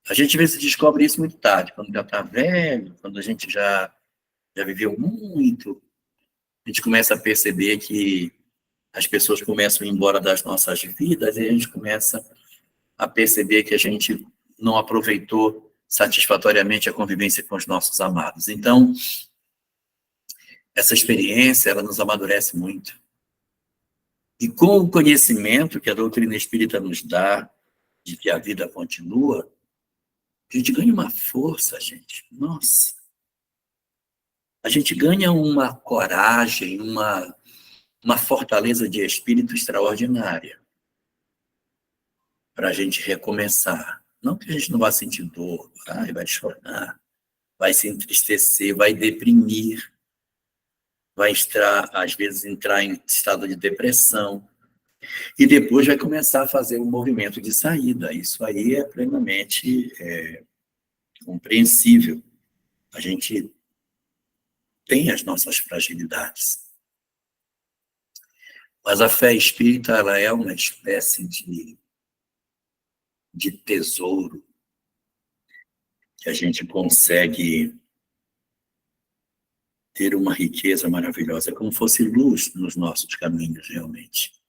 A gente às vezes descobre isso muito tarde, quando já está velho, quando a gente já viveu muito, a gente começa a perceber que as pessoas começam a ir embora das nossas vidas e a gente começa a perceber que a gente não aproveitou satisfatoriamente a convivência com os nossos amados. Então, essa experiência, ela nos amadurece muito. E com o conhecimento que a doutrina espírita nos dá, de que a vida continua, a gente ganha uma força, gente. Nossa! A gente ganha uma coragem, uma fortaleza de espírito extraordinária para a gente recomeçar. Não que a gente não vá sentir dor, vai chorar, vai se entristecer, vai deprimir, vai às vezes entrar em estado de depressão, e depois vai começar a fazer um movimento de saída. Isso aí é plenamente compreensível. A gente tem as nossas fragilidades. Mas a fé espírita, ela é uma espécie de tesouro que a gente consegue ter uma riqueza maravilhosa, como fosse luz nos nossos caminhos, realmente.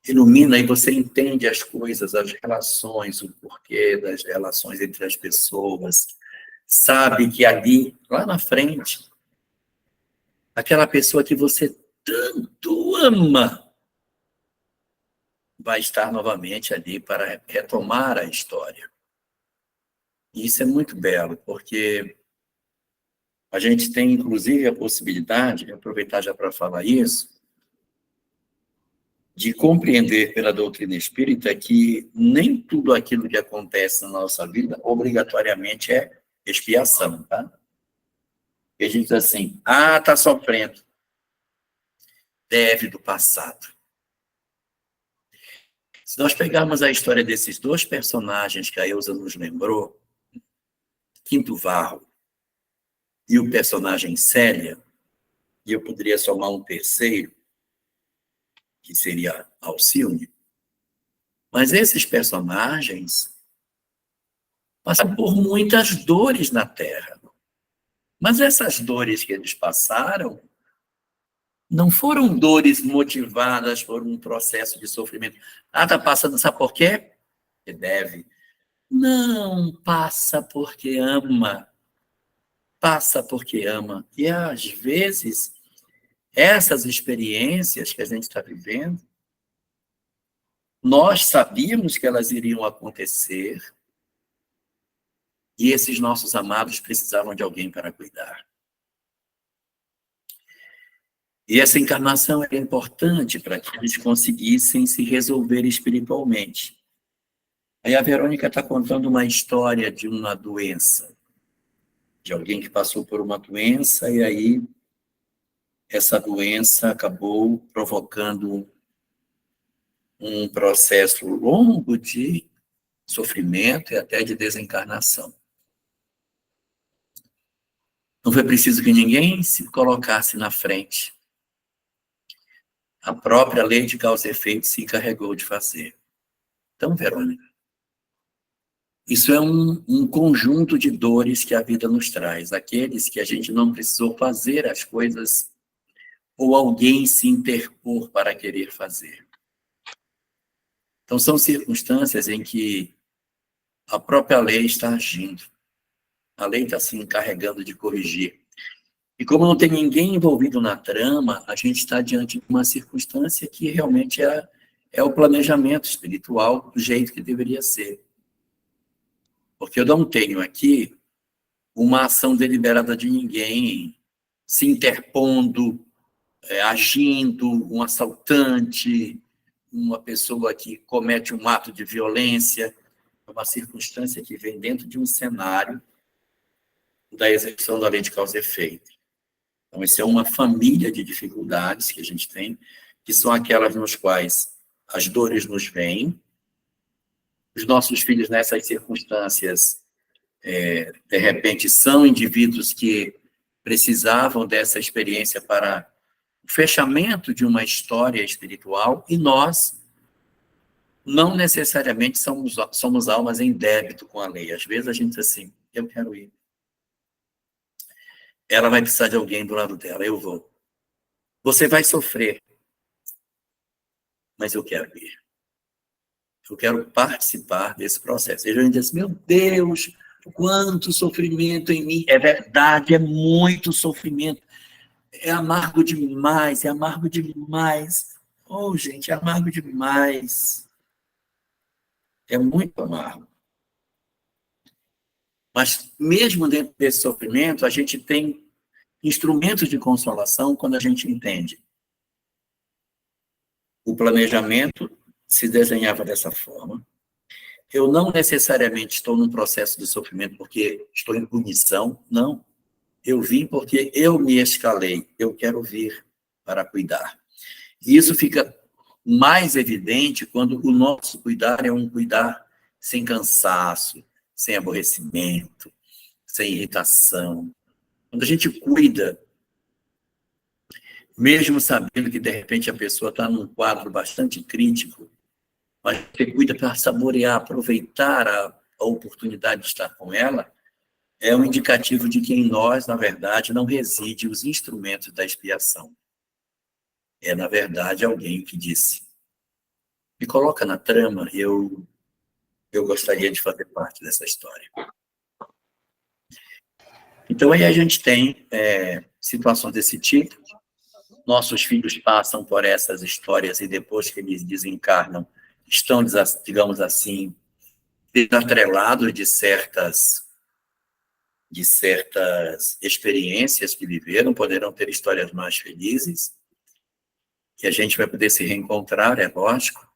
Ilumina e você entende as coisas, as relações, o porquê das relações entre as pessoas. Sabe que ali, lá na frente, aquela pessoa que você tanto ama vai estar novamente ali para retomar a história. E isso é muito belo, porque a gente tem, inclusive, a possibilidade, de aproveitar já para falar isso, de compreender pela doutrina espírita que nem tudo aquilo que acontece na nossa vida obrigatoriamente é expiação, tá? E a gente diz assim, tá sofrendo, deve do passado. Se nós pegarmos a história desses dois personagens que a Elza nos lembrou, Quinto Varro e o personagem Célia, e eu poderia somar um terceiro, que seria Alcione, mas esses personagens passam por muitas dores na Terra. Mas essas dores que eles passaram não foram dores motivadas por um processo de sofrimento. Tá passando, sabe por quê? Porque deve. Não, passa porque ama. Passa porque ama. E, às vezes, essas experiências que a gente está vivendo, nós sabíamos que elas iriam acontecer e esses nossos amados precisavam de alguém para cuidar. E essa encarnação é importante para que eles conseguissem se resolver espiritualmente. Aí a Verônica está contando uma história de uma doença, de alguém que passou por uma doença e aí essa doença acabou provocando um processo longo de sofrimento e até de desencarnação. Não foi preciso que ninguém se colocasse na frente. A própria lei de causa e efeito se encarregou de fazer. Então, Verônica, isso é um conjunto de dores que a vida nos traz, aqueles que a gente não precisou fazer as coisas ou alguém se interpor para querer fazer. Então, são circunstâncias em que a própria lei está agindo. A lei está se encarregando de corrigir. E como não tem ninguém envolvido na trama, a gente está diante de uma circunstância que realmente é o planejamento espiritual do jeito que deveria ser. Porque eu não tenho aqui uma ação deliberada de ninguém se interpondo, agindo, um assaltante, uma pessoa que comete um ato de violência. É uma circunstância que vem dentro de um cenário da execução da lei de causa e efeito. Então, isso é uma família de dificuldades que a gente tem, que são aquelas nos quais as dores nos vêm, os nossos filhos nessas circunstâncias, de repente, são indivíduos que precisavam dessa experiência para o fechamento de uma história espiritual, e nós não necessariamente somos almas em débito com a lei. Às vezes a gente diz assim, eu quero ir. Ela vai precisar de alguém do lado dela, eu vou. Você vai sofrer, mas eu quero ir. Eu quero participar desse processo. E a gente diz, meu Deus, quanto sofrimento em mim. É verdade, é muito sofrimento. É amargo demais, é amargo demais. Oh, gente, é amargo demais. É muito amargo. Mas, mesmo dentro desse sofrimento, a gente tem instrumentos de consolação quando a gente entende. O planejamento se desenhava dessa forma. Eu não necessariamente estou num processo de sofrimento porque estou em punição, não. Eu vim porque eu me escalei, eu quero vir para cuidar. E isso fica mais evidente quando o nosso cuidar é um cuidar sem cansaço, sem aborrecimento, sem irritação. Quando a gente cuida, mesmo sabendo que de repente a pessoa está num quadro bastante crítico, mas você cuida para saborear, aproveitar a oportunidade de estar com ela, é um indicativo de que em nós, na verdade, não reside os instrumentos da expiação. É, na verdade, alguém que disse, me coloca na trama, eu gostaria de fazer parte dessa história. Então, aí a gente tem situações desse tipo. Nossos filhos passam por essas histórias e depois que eles desencarnam, estão, digamos assim, desatrelados de certas experiências que viveram, poderão ter histórias mais felizes, e a gente vai poder se reencontrar, é lógico,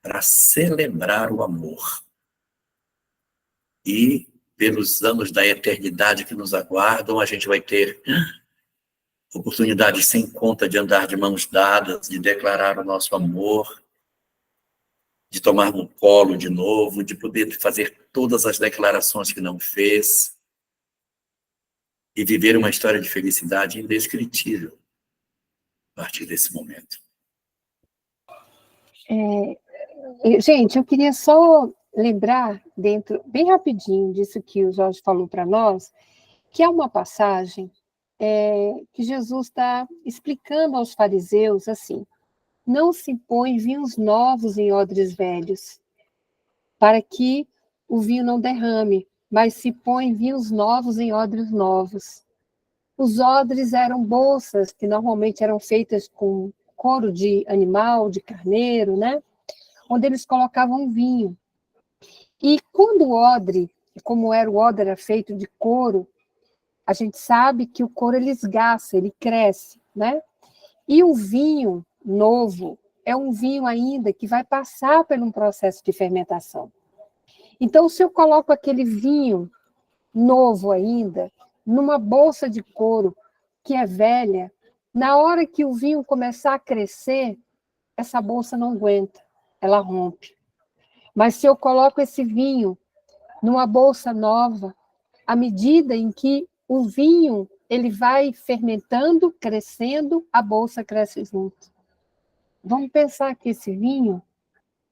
para celebrar o amor. E, pelos anos da eternidade que nos aguardam, a gente vai ter oportunidades sem conta de andar de mãos dadas, de declarar o nosso amor, de tomar no colo de novo, de poder fazer todas as declarações que não fez e viver uma história de felicidade indescritível a partir desse momento. Gente, eu queria só lembrar, bem rapidinho disso que o Jorge falou para nós, que é uma passagem que Jesus está explicando aos fariseus assim: não se põe vinhos novos em odres velhos, para que o vinho não derrame, mas se põe vinhos novos em odres novos. Os odres eram bolsas que normalmente eram feitas com couro de animal, de carneiro, né? Onde eles colocavam vinho. E quando o odre, como era o odre era feito de couro, a gente sabe que o couro ele esgaça, ele cresce, né? E o vinho novo é um vinho ainda que vai passar por um processo de fermentação. Então, se eu coloco aquele vinho novo ainda, numa bolsa de couro que é velha, na hora que o vinho começar a crescer, essa bolsa não aguenta, ela rompe. Mas se eu coloco esse vinho numa bolsa nova, à medida em que o vinho ele vai fermentando, crescendo, a bolsa cresce junto. Vamos pensar que esse vinho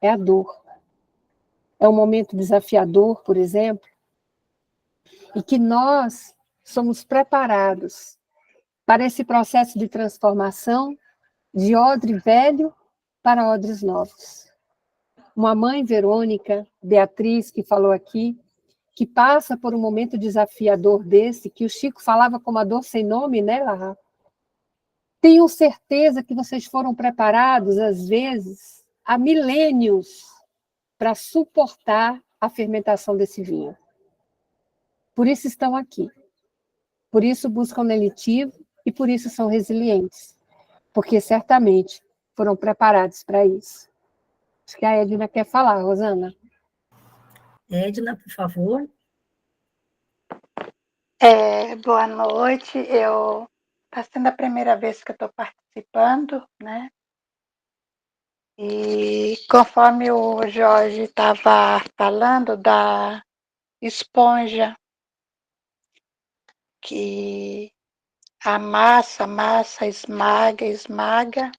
é a dor. É um momento desafiador, por exemplo, e que nós somos preparados para esse processo de transformação de odre velho para odres novos. Uma mãe, Verônica, Beatriz, que falou aqui, que passa por um momento desafiador desse, que o Chico falava como a dor sem nome, né, Larra? Tenho certeza que vocês foram preparados, às vezes, há milênios, para suportar a fermentação desse vinho. Por isso estão aqui. Por isso buscam o eletivo e por isso são resilientes. Porque certamente foram preparados para isso. Acho que a Edna quer falar, Rosana. Edna, por favor. Boa noite. Está sendo a primeira vez que eu estou participando, né? E conforme o Jorge estava falando da esponja, que a massa esmaga,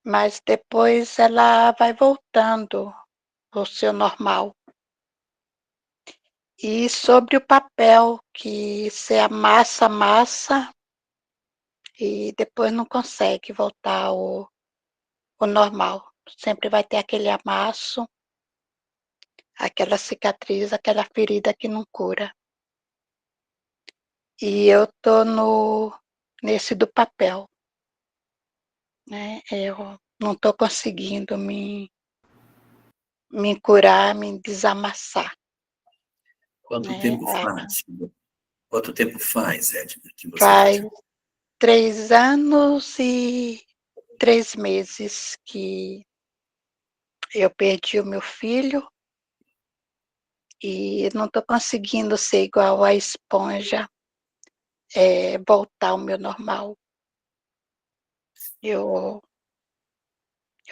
mas depois ela vai voltando ao seu normal. E sobre o papel, que você amassa, amassa, e depois não consegue voltar ao normal. Sempre vai ter aquele amasso, aquela cicatriz, aquela ferida que não cura. E eu tô nesse do papel, né? Eu não estou conseguindo me curar, me desamassar, Quanto né? tempo faz? Quanto tempo faz, Edna, que você está Faz de... 3 anos e 3 meses que eu perdi o meu filho e não estou conseguindo ser igual a esponja, voltar ao meu normal. Eu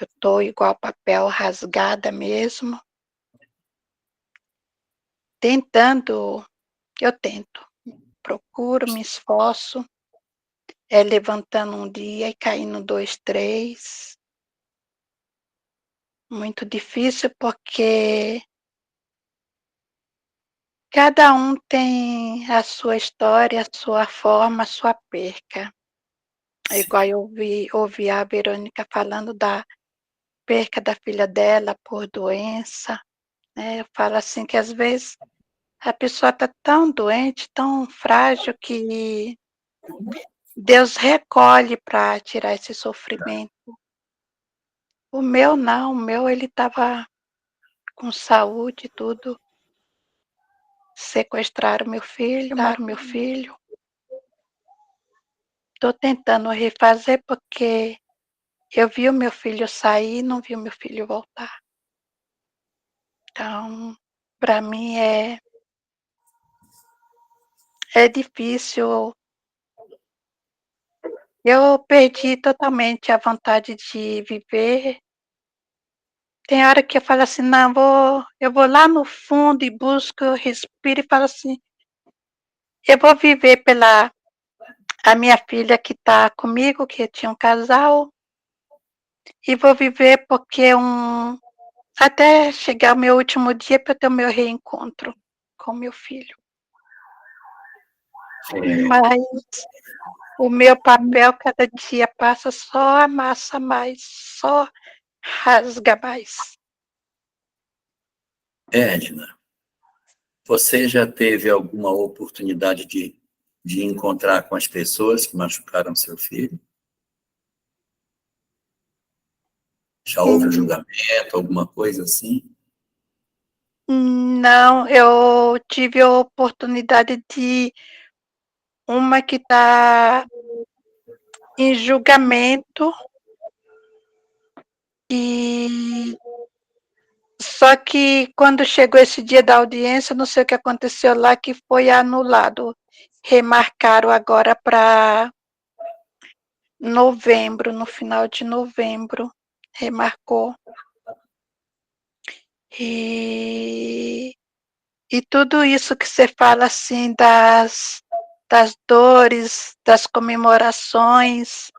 estou igual papel, rasgada mesmo, tentando, eu tento, procuro, me esforço, levantando um dia e caindo 2, 3. Muito difícil porque cada um tem a sua história, a sua forma, a sua perca. É Sim, igual eu ouvi a Verônica falando da perca da filha dela por doença, né? Eu falo assim que às vezes a pessoa está tão doente, tão frágil, que Deus recolhe para tirar esse sofrimento. O meu não, o meu ele estava com saúde e tudo. Sequestraram meu filho, mataram meu filho. Estou tentando refazer porque eu vi o meu filho sair e não vi o meu filho voltar. Então, para mim é difícil. Eu perdi totalmente a vontade de viver. Tem hora que eu falo assim, não, eu vou lá no fundo e busco, eu respiro e falo assim, eu vou viver pela a minha filha que está comigo, que tinha um casal, e vou viver porque até chegar o meu último dia para eu ter o meu reencontro com meu filho. é, Mas o meu papel cada dia passa, só amassa mais, só rasga mais. Edna, você já teve alguma oportunidade de encontrar com as pessoas que machucaram seu filho? Já houve um Hum, julgamento, alguma coisa assim? Não, eu tive a oportunidade de uma que está em julgamento, e só que quando chegou esse dia da audiência, não sei o que aconteceu lá, que foi anulado. Remarcaram agora para novembro, no final de novembro, remarcou. E, e tudo isso que você fala assim das dores, das comemorações,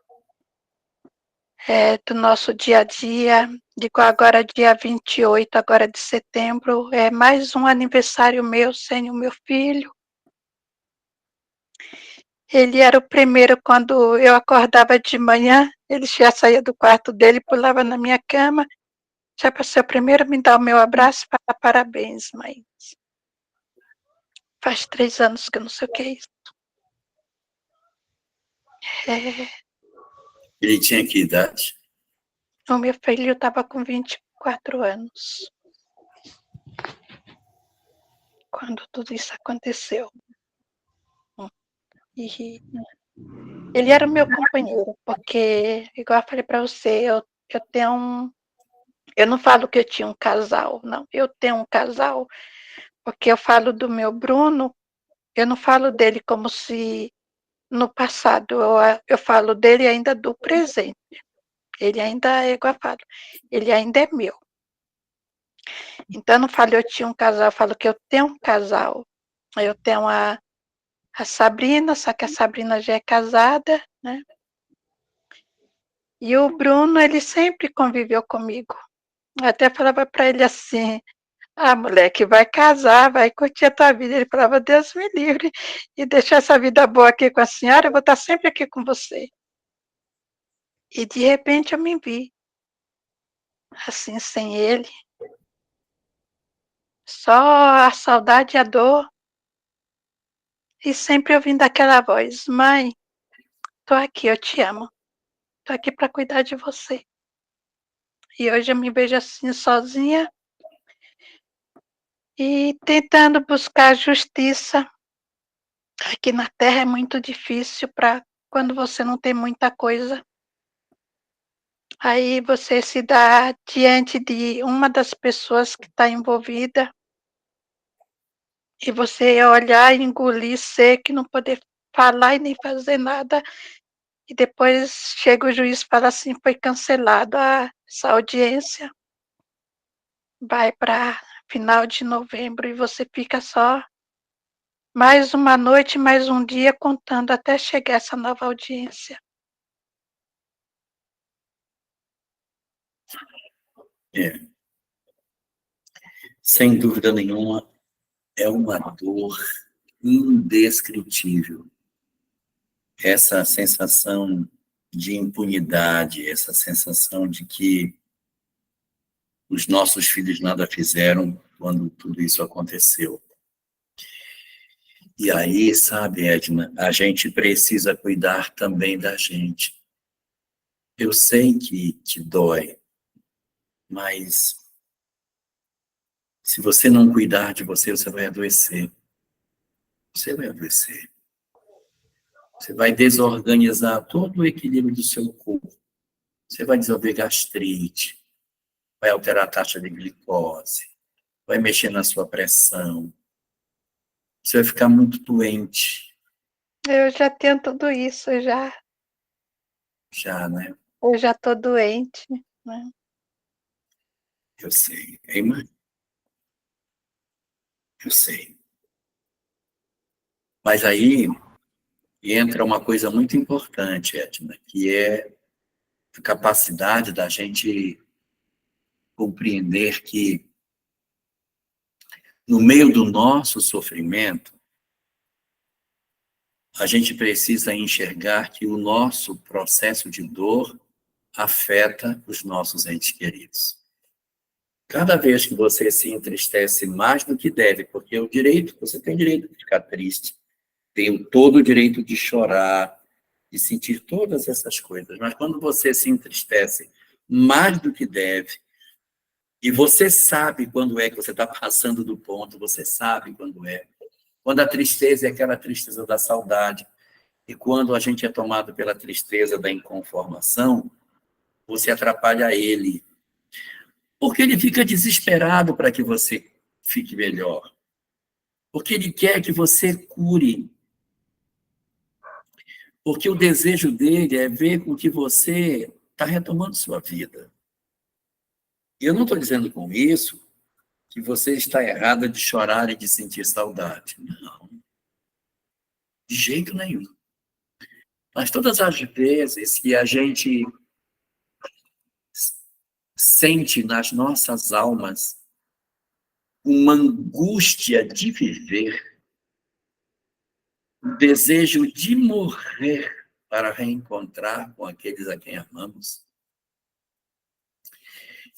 do nosso dia a dia, digo agora dia 28 agora de setembro, é mais um aniversário meu sem o meu filho. Ele era o primeiro, quando eu acordava de manhã, ele já saía do quarto dele, pulava na minha cama, já para ser o primeiro a me dar o meu abraço e falar parabéns, mãe. Faz 3 anos que eu não sei o que é isso. É, Ele tinha que idade? o meu filho estava com 24 anos, quando tudo isso aconteceu. E ele era o meu companheiro, porque, igual eu falei para você, eu tenho eu não falo que eu tinha um casal, não, eu tenho um casal, porque eu falo do meu Bruno, eu não falo dele como se no passado, eu falo dele ainda do presente. Ele ainda é igual eu falo, ele ainda é meu. Então, eu não falo eu tinha um casal, eu falo que eu tenho um casal. Eu tenho a Sabrina, só que a Sabrina já é casada, né? E o Bruno, ele sempre conviveu comigo. Eu até falava para ele assim: ah, moleque, vai casar, vai curtir a tua vida. Ele falava: Deus me livre e deixar essa vida boa aqui com a senhora, eu vou estar sempre aqui com você. E de repente eu me vi assim, sem ele. Só a saudade e a dor. E sempre ouvindo aquela voz: mãe, tô aqui, eu te amo. Tô aqui para cuidar de você. E hoje eu me vejo assim, sozinha e tentando buscar justiça. Aqui na Terra é muito difícil para quando você não tem muita coisa. Aí você se dá diante de uma das pessoas que está envolvida e você olhar e engolir seco e não poder falar e nem fazer nada. E depois chega o juiz e fala assim: foi cancelado essa audiência, vai para final de novembro e você fica só mais uma noite, mais um dia contando até chegar essa nova audiência. É, sem dúvida nenhuma, é uma dor indescritível. Essa sensação de impunidade, essa sensação de que os nossos filhos nada fizeram quando tudo isso aconteceu. E aí, sabe, Edna, a gente precisa cuidar também da gente. Eu sei que dói, mas se você não cuidar de você, você vai adoecer. Você vai adoecer. Você vai desorganizar todo o equilíbrio do seu corpo. Você vai desenvolver gastrite, vai alterar a taxa de glicose, vai mexer na sua pressão. Você vai ficar muito doente. Eu já tenho tudo isso, Já, né? eu já estou doente, né? Eu sei. Irmã, eu sei. Mas aí entra uma coisa muito importante, Edna, que é a capacidade da gente compreender que, no meio do nosso sofrimento, a gente precisa enxergar que o nosso processo de dor afeta os nossos entes queridos. Cada vez que você se entristece mais do que deve, porque o direito, você tem o direito de ficar triste, tem todo o direito de chorar, de sentir todas essas coisas, mas quando você se entristece mais do que deve, e você sabe quando é que você está passando do ponto, você sabe quando é. Quando a tristeza é aquela tristeza da saudade, e quando a gente é tomado pela tristeza da inconformação, você atrapalha ele. Porque ele fica desesperado para que você fique melhor. Porque ele quer que você cure. Porque o desejo dele é ver com que você está retomando sua vida. E eu não estou dizendo com isso que você está errada de chorar e de sentir saudade. Não. De jeito nenhum. Mas todas as vezes que a gente sente nas nossas almas uma angústia de viver, o desejo de morrer para reencontrar com aqueles a quem amamos,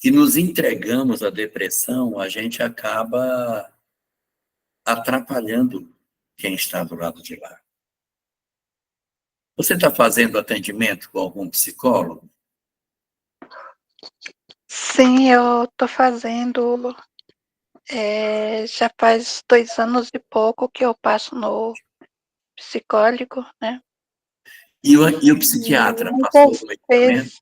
e nos entregamos à depressão, a gente acaba atrapalhando quem está do lado de lá. Você está fazendo atendimento com algum psicólogo? Sim, eu estou fazendo, já faz 2 anos e pouco que eu passo no psicólogo, né? E o psiquiatra passou o medicamento?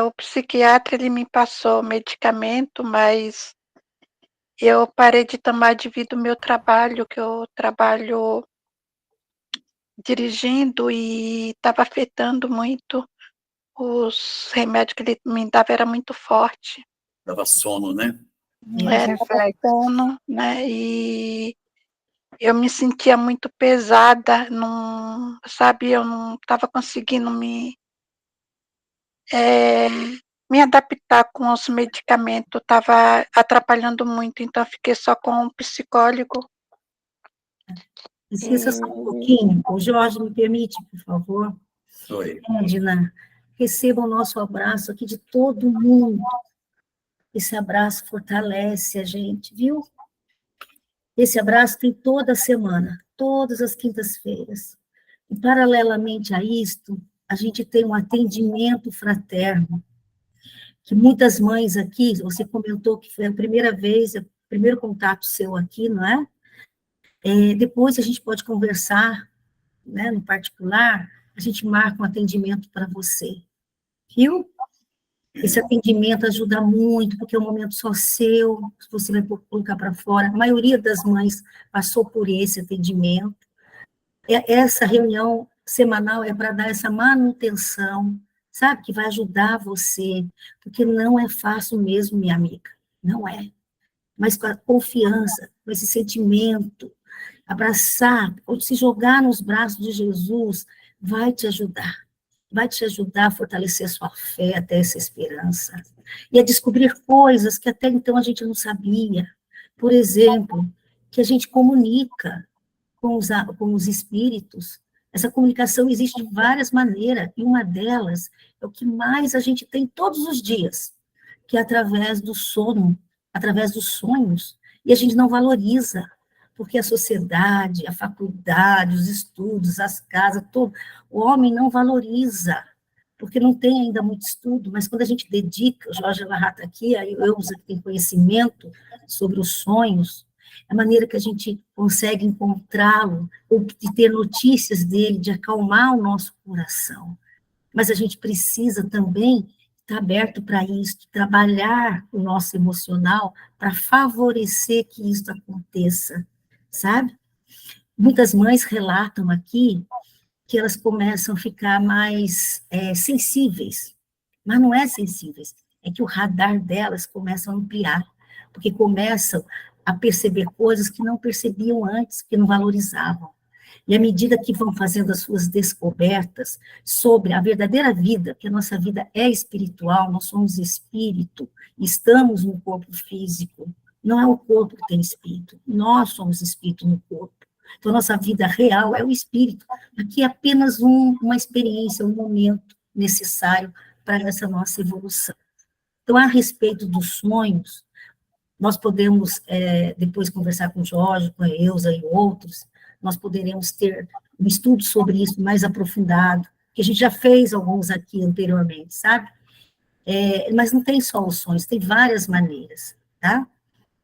O psiquiatra ele me passou medicamento, mas eu parei de tomar devido ao meu trabalho, que eu trabalho dirigindo e estava afetando muito. Os remédios que ele me dava era muito forte. Dava sono, né? Tava sono, né? E eu me sentia muito pesada, não, sabe? Eu não estava conseguindo me adaptar com os medicamentos estava atrapalhando muito, então eu fiquei só com um psicólogo. Licença só um pouquinho. O Jorge, me permite, por favor? Oi. Edna, receba o nosso abraço aqui de todo mundo. Esse abraço fortalece a gente, viu? Esse abraço tem toda semana, todas as quintas-feiras. E, paralelamente a isto, a gente tem um atendimento fraterno, que muitas mães aqui, você comentou que foi a primeira vez, o primeiro contato seu aqui, não é? Depois a gente pode conversar, né, no particular, a gente marca um atendimento para você, viu? Esse atendimento ajuda muito, porque é um momento só seu, você vai colocar para fora. A maioria das mães passou por esse atendimento. Essa reunião semanal é para dar essa manutenção, sabe? Que vai ajudar você, porque não é fácil mesmo, minha amiga, não é. Mas com a confiança, com esse sentimento, abraçar, ou se jogar nos braços de Jesus, vai te ajudar a fortalecer a sua fé, até essa esperança, e a descobrir coisas que até então a gente não sabia. Por exemplo, que a gente comunica com os espíritos. Essa comunicação existe de várias maneiras, e uma delas é o que mais a gente tem todos os dias, que é através do sono, através dos sonhos, e a gente não valoriza, porque a sociedade, a faculdade, os estudos, as casas, tudo, o homem não valoriza, porque não tem ainda muito estudo, mas quando a gente dedica, o Jorge Larrat está aqui, a Eusa que tem conhecimento sobre os sonhos, a maneira que a gente consegue encontrá-lo, ou de ter notícias dele, de acalmar o nosso coração. Mas a gente precisa também estar aberto para isso, trabalhar o nosso emocional para favorecer que isso aconteça, sabe? Muitas mães relatam aqui que elas começam a ficar mais sensíveis, mas não é sensíveis, é que o radar delas começa a ampliar, porque começam a perceber coisas que não percebiam antes, que não valorizavam. E à medida que vão fazendo as suas descobertas sobre a verdadeira vida, que a nossa vida é espiritual, nós somos espírito, estamos no corpo físico, não é o corpo que tem espírito, nós somos espírito no corpo. Então, nossa vida real é o espírito. Aqui é apenas uma experiência, um momento necessário para essa nossa evolução. Então, a respeito dos sonhos, nós podemos, depois, conversar com o Jorge, com a Eusa e outros, nós poderemos ter um estudo sobre isso mais aprofundado, que a gente já fez alguns aqui anteriormente, sabe? Mas não tem só os sonhos, tem várias maneiras, tá?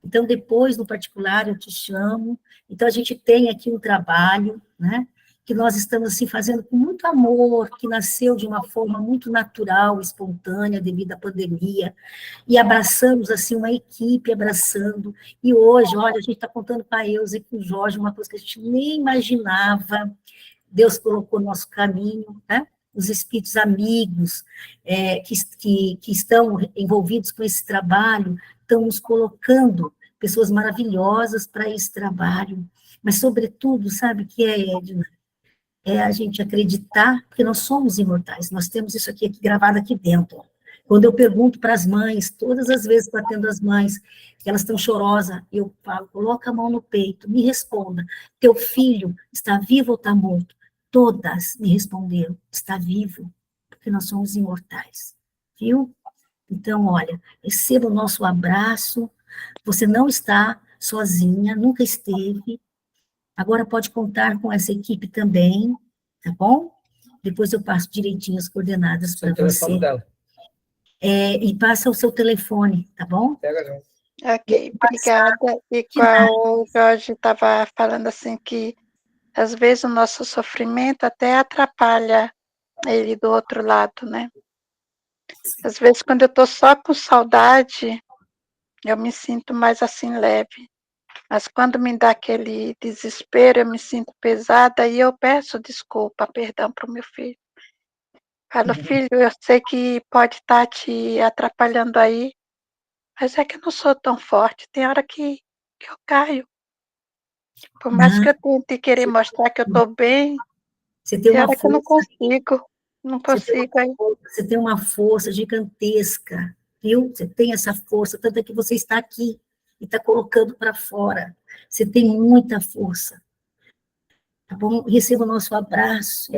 Então, depois, no particular, eu te chamo. Então, a gente tem aqui um trabalho, né, que nós estamos, assim, fazendo com muito amor, que nasceu de uma forma muito natural, espontânea, devido à pandemia, e abraçamos, assim, uma equipe abraçando, e hoje, olha, a gente está contando com a Eusa e com o Jorge, uma coisa que a gente nem imaginava, Deus colocou no nosso caminho, né, os espíritos amigos que estão envolvidos com esse trabalho, estão nos colocando pessoas maravilhosas para esse trabalho, mas, sobretudo, sabe o que Edna? É a gente acreditar que nós somos imortais, nós temos isso aqui gravado aqui dentro. Quando eu pergunto para as mães, todas as vezes que eu atendo as mães, que elas estão chorosas, eu falo, coloca a mão no peito, me responda, teu filho está vivo ou está morto? Todas me responderam, está vivo, porque nós somos imortais, viu? Então, olha, receba o nosso abraço, você não está sozinha, nunca esteve, agora pode contar com essa equipe também, tá bom? Depois eu passo direitinho as coordenadas para você. Dela. E passa o seu telefone, tá bom? Ok, obrigada. E qual o Jorge estava falando assim que, às vezes, o nosso sofrimento até atrapalha ele do outro lado, né? Às vezes, quando eu estou só com saudade, eu me sinto mais assim leve. Mas quando me dá aquele desespero, eu me sinto pesada e eu peço desculpa, perdão para o meu filho. Falo, filho, eu sei que pode estar te atrapalhando aí, mas é que eu não sou tão forte. Tem hora que eu caio. Por mais que eu tente querer mostrar que eu estou bem, você tem tem uma hora que eu não força, consigo. Não consigo. Aí. Você tem uma força gigantesca, viu? Você tem essa força, tanto é que você está aqui e está colocando para fora. Você tem muita força. Tá bom? Receba o nosso abraço.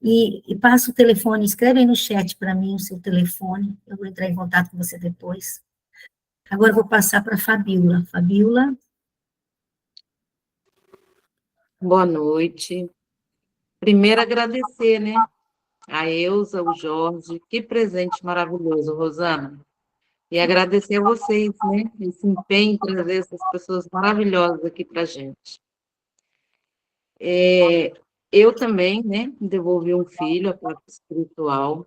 E passa o telefone, escreve aí no chat para mim o seu telefone. Eu vou entrar em contato com você depois. Agora eu vou passar para a Fabíola. Fabíola. Boa noite. Primeiro, agradecer, né? A Elza, o Jorge. Que presente maravilhoso, Rosana. E agradecer a vocês, né? Esse empenho em trazer essas pessoas maravilhosas aqui para a gente. Eu também, né? Devolvi um filho, a parte espiritual.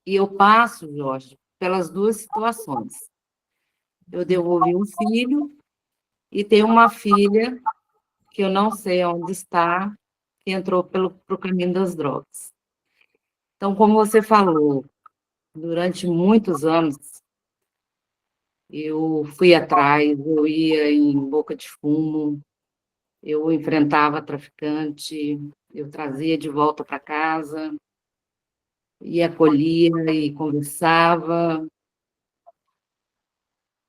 E eu passo, Jorge, pelas duas situações. Eu devolvi um filho e tenho uma filha que eu não sei onde está, que entrou pro caminho das drogas. Então, como você falou, durante muitos anos, eu fui atrás, eu ia em boca de fumo, eu enfrentava traficante, eu trazia de volta para casa, e acolhia e conversava,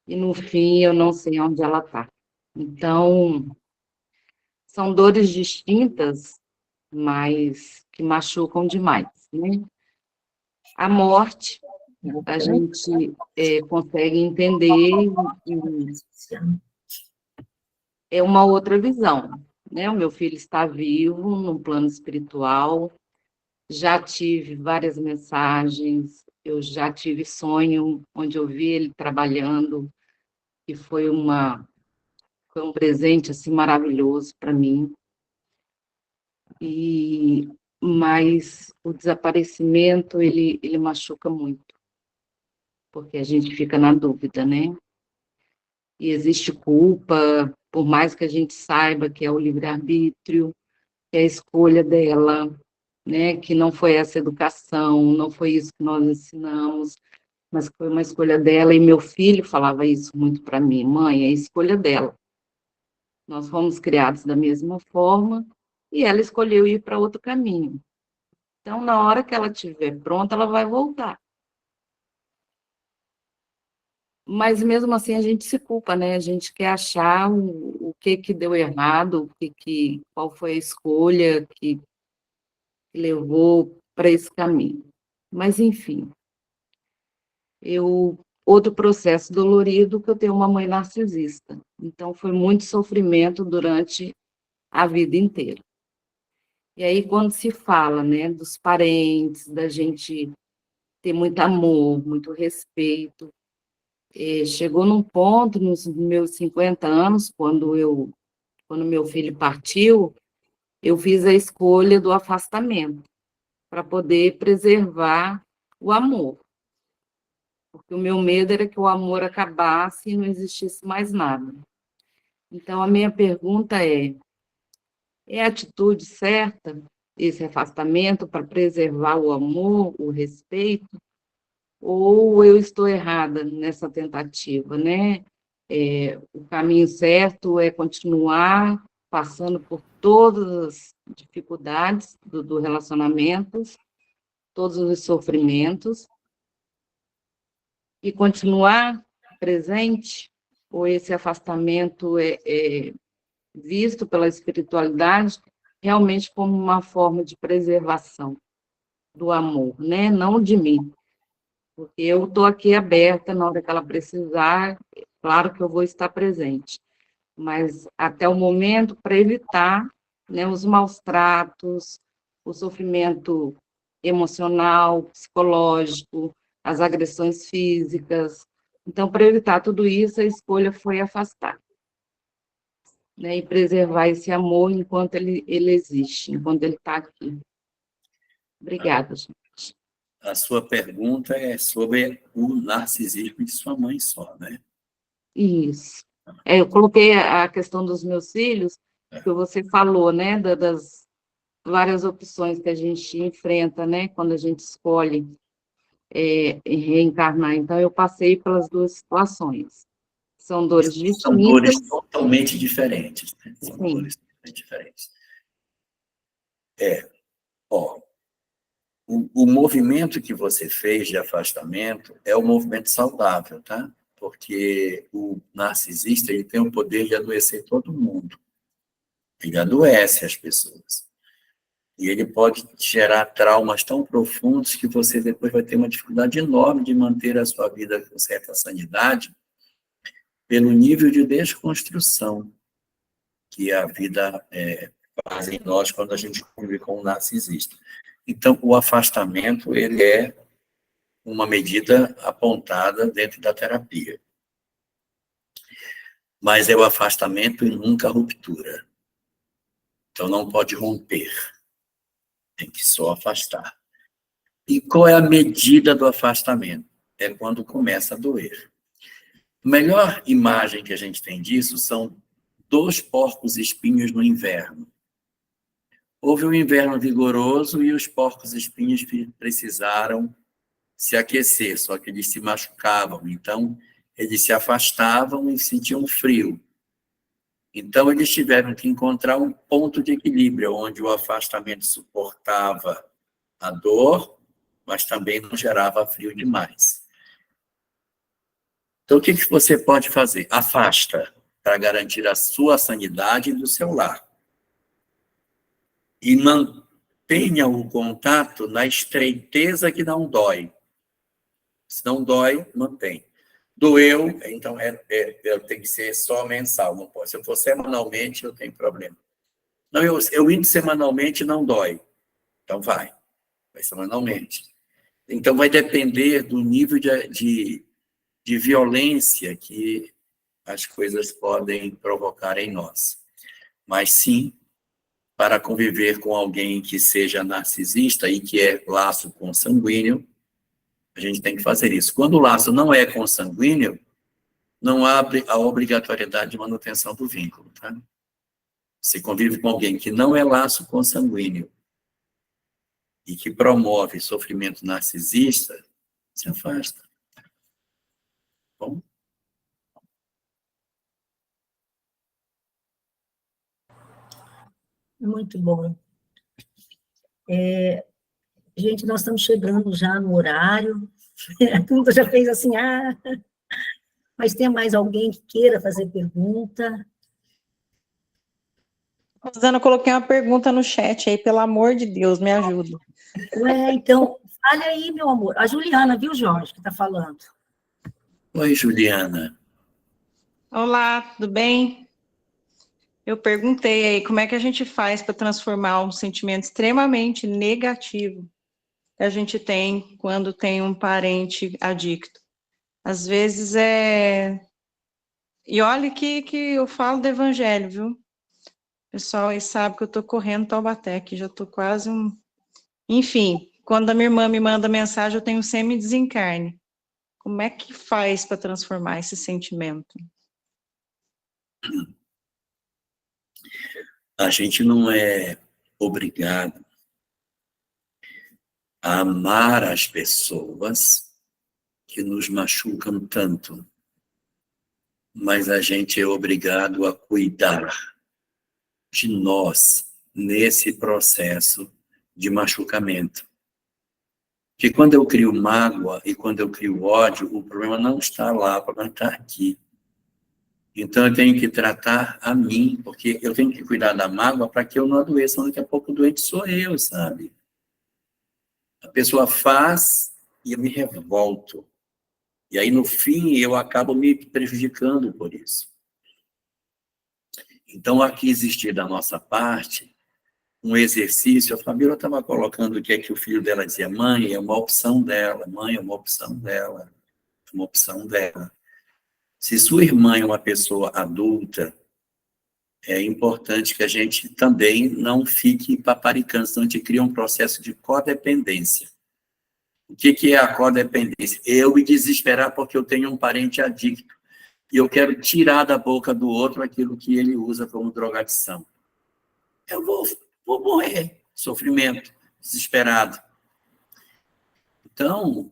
e no fim eu não sei onde ela está. Então, são dores distintas, mas que machucam demais, né? A morte, a gente consegue entender e é uma outra visão, né? O meu filho está vivo no plano espiritual, já tive várias mensagens, eu já tive sonho onde eu vi ele trabalhando, e foi um presente assim maravilhoso para mim. Mas o desaparecimento ele machuca muito, porque a gente fica na dúvida, né? E existe culpa, por mais que a gente saiba que é o livre-arbítrio, que é a escolha dela, né? Que não foi essa educação, não foi isso que nós ensinamos, mas foi uma escolha dela, e meu filho falava isso muito para mim: mãe, é a escolha dela. Nós fomos criados da mesma forma, e ela escolheu ir para outro caminho. Então, na hora que ela estiver pronta, ela vai voltar. Mas, mesmo assim, a gente se culpa, né? A gente quer achar o que deu errado, qual foi a escolha que levou para esse caminho. Mas, enfim, outro processo dolorido, que eu tenho uma mãe narcisista. Então, foi muito sofrimento durante a vida inteira. E aí, quando se fala, né, dos parentes, da gente ter muito amor, muito respeito, chegou num ponto, nos meus 50 anos, quando meu filho partiu, eu fiz a escolha do afastamento, para poder preservar o amor. Porque o meu medo era que o amor acabasse e não existisse mais nada. Então, a minha pergunta é a atitude certa, esse afastamento, para preservar o amor, o respeito, ou eu estou errada nessa tentativa, né? O caminho certo é continuar passando por todas as dificuldades do relacionamento, todos os sofrimentos, e continuar presente, ou esse afastamento é visto pela espiritualidade realmente como uma forma de preservação do amor, né? Não de mim, porque eu estou aqui aberta na hora que ela precisar, claro que eu vou estar presente, mas até o momento, para evitar, né, os maus tratos, o sofrimento emocional, psicológico, as agressões físicas. Então, para evitar tudo isso, a escolha foi afastar, né, e preservar esse amor enquanto ele existe, enquanto ele está aqui. Obrigada, gente. A sua pergunta é sobre o narcisismo de sua mãe só, né? Isso. Eu coloquei a questão dos meus filhos, que você falou, né, das várias opções que a gente enfrenta, né, quando a gente escolhe reencarnar. Então, eu passei pelas duas situações. São dores distintas. São dores totalmente diferentes, né? São Sim. dores totalmente diferentes. Ó, o movimento que você fez de afastamento é um movimento saudável, tá? Porque o narcisista, ele tem o poder de adoecer todo mundo. Ele adoece as pessoas. E ele pode gerar traumas tão profundos que você depois vai ter uma dificuldade enorme de manter a sua vida com certa sanidade pelo nível de desconstrução que a vida faz em nós quando a gente convive com um narcisista. Então, o afastamento, ele é uma medida apontada dentro da terapia. Mas é o afastamento e nunca a ruptura. Então, não pode romper. Tem que só afastar. E qual é a medida do afastamento? É quando começa a doer. A melhor imagem que a gente tem disso são 2 porcos-espinhos no inverno. Houve um inverno vigoroso e os porcos-espinhos precisaram se aquecer, só que eles se machucavam. Então, eles se afastavam e sentiam frio. Então, eles tiveram que encontrar um ponto de equilíbrio, onde o afastamento suportava a dor, mas também não gerava frio demais. Então, o que você pode fazer? Afasta, para garantir a sua sanidade e do seu lar. E mantenha o contato na estreiteza que não dói. Se não dói, mantém. Doeu, então tem que ser só mensal. Não pode. Se eu for semanalmente, eu tenho problema. Não, eu indo semanalmente não dói. Então vai semanalmente. Então vai depender do nível de violência que as coisas podem provocar em nós. Mas sim, para conviver com alguém que seja narcisista e que é laço consanguíneo, a gente tem que fazer isso. Quando o laço não é consanguíneo, não há a obrigatoriedade de manutenção do vínculo. Tá? Você convive com alguém que não é laço consanguíneo e que promove sofrimento narcisista, se afasta. Bom? Muito bom. Gente, nós estamos chegando já no horário. A pergunta já fez assim, mas tem mais alguém que queira fazer pergunta? Rosana, eu coloquei uma pergunta no chat aí, pelo amor de Deus, me ajuda. Então, fale aí, meu amor. A Juliana, viu, Jorge, que está falando. Oi, Juliana. Olá, tudo bem? Eu perguntei aí, como é que a gente faz para transformar um sentimento extremamente negativo que a gente tem quando tem um parente adicto? Às vezes E olha que eu falo do evangelho, viu? O pessoal aí sabe que eu tô correndo Taubaté, que já tô quase um... Enfim, quando a minha irmã me manda mensagem, eu tenho semi-desencarne. Como é que faz para transformar esse sentimento? A gente não é obrigado a amar as pessoas que nos machucam tanto, mas a gente é obrigado a cuidar de nós nesse processo de machucamento. Porque quando eu crio mágoa e quando eu crio ódio, o problema não está lá, o problema está aqui. Então, eu tenho que tratar a mim, porque eu tenho que cuidar da mágoa para que eu não adoeça, daqui a pouco o doente sou eu, sabe? A pessoa faz e eu me revolto. E aí, no fim, eu acabo me prejudicando por isso. Então, aqui existir da nossa parte um exercício. A Fabíola estava colocando o que é que o filho dela dizia: mãe, é uma opção dela, mãe, é uma opção dela, é uma opção dela. Se sua irmã é uma pessoa adulta, é importante que a gente também não fique paparicando, senão a gente cria um processo de codependência. O que é a codependência? Eu me desesperar porque eu tenho um parente adicto e eu quero tirar da boca do outro aquilo que ele usa como drogadição. Eu vou morrer, sofrimento, desesperado. Então,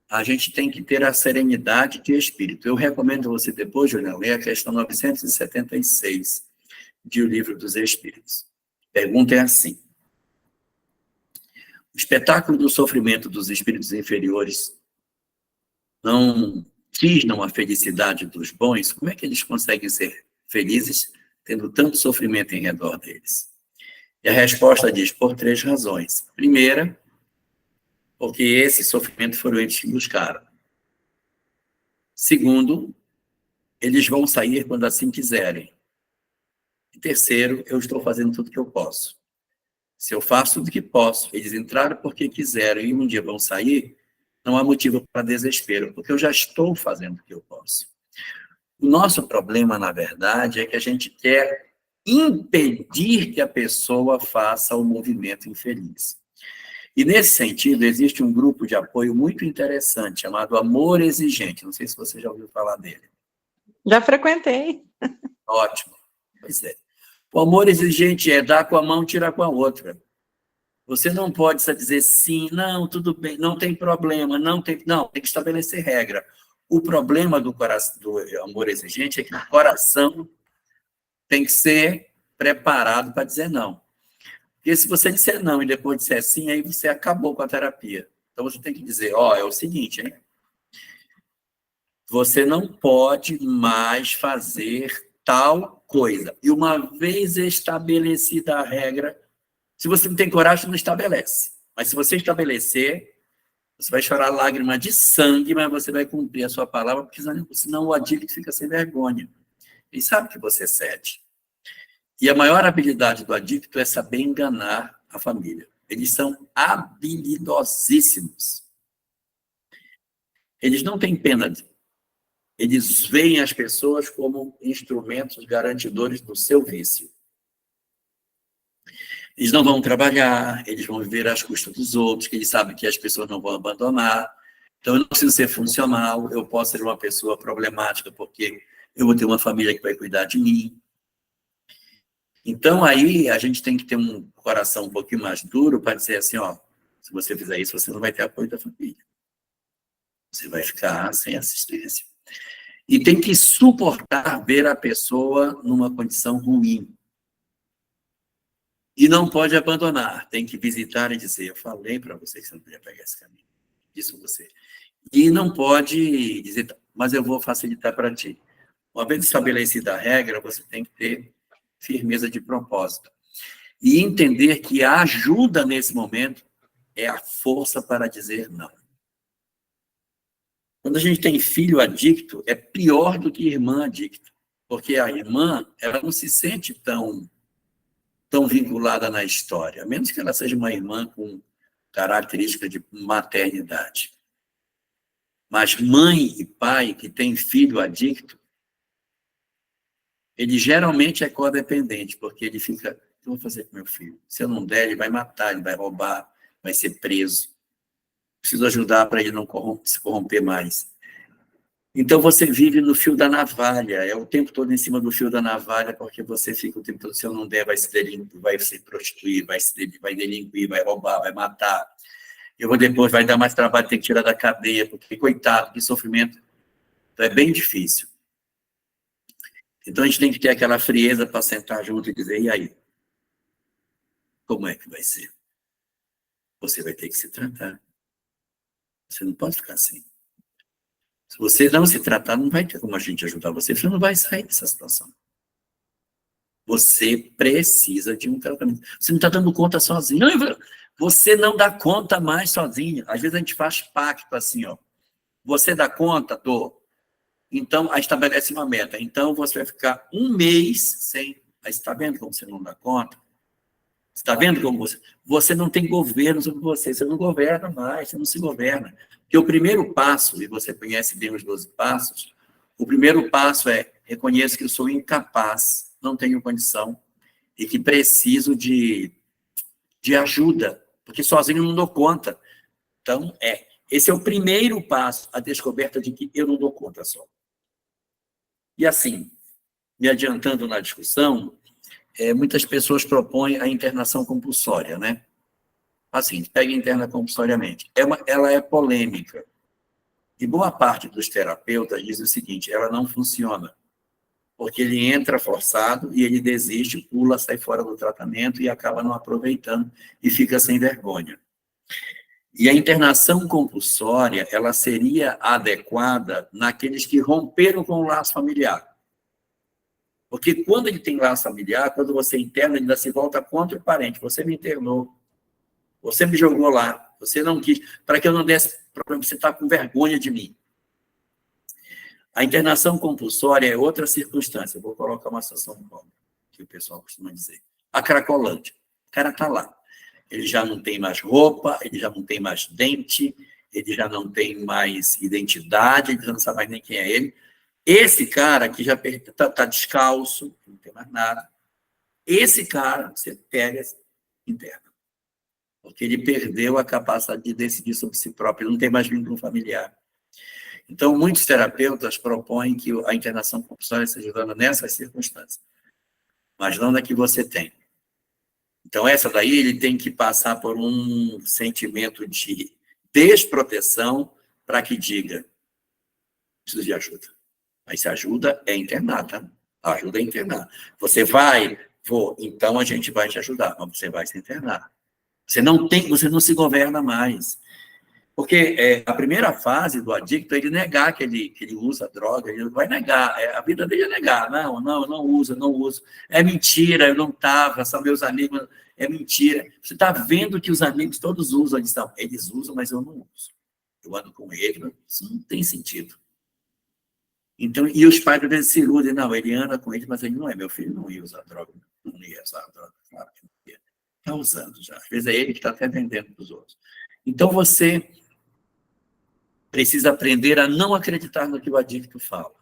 a gente tem que ter a serenidade de espírito. Eu recomendo você depois, Juliana, ler a questão 976 de O Livro dos Espíritos. A pergunta é assim: O espetáculo do sofrimento dos espíritos inferiores não cisnam a felicidade dos bons, como é que eles conseguem ser felizes tendo tanto sofrimento em redor deles? E a resposta diz, por 3 razões. Primeira, porque esse sofrimento foram eles que buscaram. Segundo, eles vão sair quando assim quiserem. E terceiro, eu estou fazendo tudo o que eu posso. Se eu faço tudo o que posso, eles entraram porque quiseram e um dia vão sair, não há motivo para desespero, porque eu já estou fazendo o que eu posso. O nosso problema, na verdade, é que a gente quer impedir que a pessoa faça o movimento infeliz. E, nesse sentido, existe um grupo de apoio muito interessante, chamado Amor Exigente. Não sei se você já ouviu falar dele. Já frequentei. Ótimo. Pois é. O amor exigente é dar com a mão, tirar com a outra. Você não pode só dizer sim, não, tudo bem, não tem problema, não, tem que estabelecer regra. O problema do amor exigente é que o coração tem que ser preparado para dizer não. Porque se você disser não e depois disser sim, aí você acabou com a terapia. Então você tem que dizer, é o seguinte, hein? Você não pode mais fazer tal coisa. E uma vez estabelecida a regra, se você não tem coragem, não estabelece. Mas se você estabelecer, você vai chorar lágrima de sangue, mas você vai cumprir a sua palavra, porque senão o adicto fica sem vergonha. Ele sabe que você cede. E a maior habilidade do adicto é saber enganar a família. Eles são habilidosíssimos. Eles não têm pena. Eles veem as pessoas como instrumentos garantidores do seu vício. Eles não vão trabalhar, eles vão viver às custas dos outros, que eles sabem que as pessoas não vão abandonar. Então, eu não preciso ser funcional, eu posso ser uma pessoa problemática, porque eu vou ter uma família que vai cuidar de mim. Então, aí, a gente tem que ter um coração um pouquinho mais duro para dizer assim, se você fizer isso, você não vai ter apoio da família. Você vai ficar sem assistência. E tem que suportar ver a pessoa numa condição ruim. E não pode abandonar. Tem que visitar e dizer, eu falei para você que você não podia pegar esse caminho. Isso você. E não pode dizer, mas eu vou facilitar para ti. Uma vez estabelecida a regra, você tem que ter firmeza de propósito. E entender que a ajuda nesse momento é a força para dizer não. Quando a gente tem filho adicto, é pior do que irmã adicta. Porque a irmã, ela não se sente tão vinculada na história, a menos que ela seja uma irmã com característica de maternidade. Mas mãe e pai que tem filho adicto, ele geralmente é codependente, porque ele fica, o que eu vou fazer com meu filho? Se eu não der, ele vai matar, ele vai roubar, vai ser preso. Preciso ajudar para ele não se corromper mais. Então, você vive no fio da navalha, é o tempo todo em cima do fio da navalha, porque você fica o tempo todo, se eu não der, vai se prostituir, vai delinquir, vai roubar, vai matar. Depois vai dar mais trabalho, ter que tirar da cadeia, porque, coitado, que sofrimento. Então, é bem difícil. Então, a gente tem que ter aquela frieza para sentar junto e dizer, e aí? Como é que vai ser? Você vai ter que se tratar. Você não pode ficar assim. Se você não se tratar, não vai ter como a gente ajudar você, você não vai sair dessa situação. Você precisa de um tratamento. Você não está dando conta sozinho. Você não dá conta mais sozinho. Às vezes a gente faz pacto assim, Você dá conta? Dou. Então, aí estabelece uma meta. Então, você vai ficar 1 mês sem... Aí, você está vendo como você não dá conta? Você está vendo como você não tem governo sobre você não governa mais, você não se governa. Porque o primeiro passo, e você conhece bem os 12 passos, o primeiro passo é reconheço que eu sou incapaz, não tenho condição, e que preciso de ajuda, porque sozinho eu não dou conta. Então, esse é o primeiro passo, a descoberta de que eu não dou conta só. E assim, me adiantando na discussão, muitas pessoas propõem a internação compulsória, né? Assim, pega interna compulsoriamente. Ela é polêmica. E boa parte dos terapeutas diz o seguinte, ela não funciona. Porque ele entra forçado e ele desiste, pula, sai fora do tratamento e acaba não aproveitando e fica sem vergonha. E a internação compulsória, ela seria adequada naqueles que romperam com o laço familiar. Porque quando ele tem laço familiar, quando você interna, ele ainda se volta contra o parente. Você me internou. Você me jogou lá. Você não quis. Para que eu não desse problema, você está com vergonha de mim. A internação compulsória é outra circunstância. Eu vou colocar uma situação que o pessoal costuma dizer. A cracolândia. O cara está lá. Ele já não tem mais roupa, ele já não tem mais dente, ele já não tem mais identidade, ele já não sabe mais nem quem é ele. Esse cara que já está descalço, não tem mais nada, esse cara você pega interna. Porque ele perdeu a capacidade de decidir sobre si próprio, ele não tem mais vínculo familiar. Então, muitos terapeutas propõem que a internação compulsória seja dada nessas circunstâncias, mas não na que você tem. Então, essa daí ele tem que passar por um sentimento de desproteção para que diga, preciso de ajuda. Mas se ajuda é internar, tá? A ajuda é internar. Você vai, vou, então a gente vai te ajudar, mas você vai se internar. Você não se governa mais. Porque a primeira fase do adicto é ele negar que ele usa droga, ele vai negar, a vida dele é negar, não uso. É mentira, eu não estava, são meus amigos, é mentira. Você está vendo que os amigos todos usam, eles usam, mas eu não uso. Eu ando com ele, isso não tem sentido. Então, e os pais às vezes se iludem, não, ele anda com ele, mas ele não é, meu filho não ia usar droga, não ia usar droga, claro que não ia. Está usando já, às vezes é ele que está até vendendo para os outros. Então, você precisa aprender a não acreditar no que o adicto fala,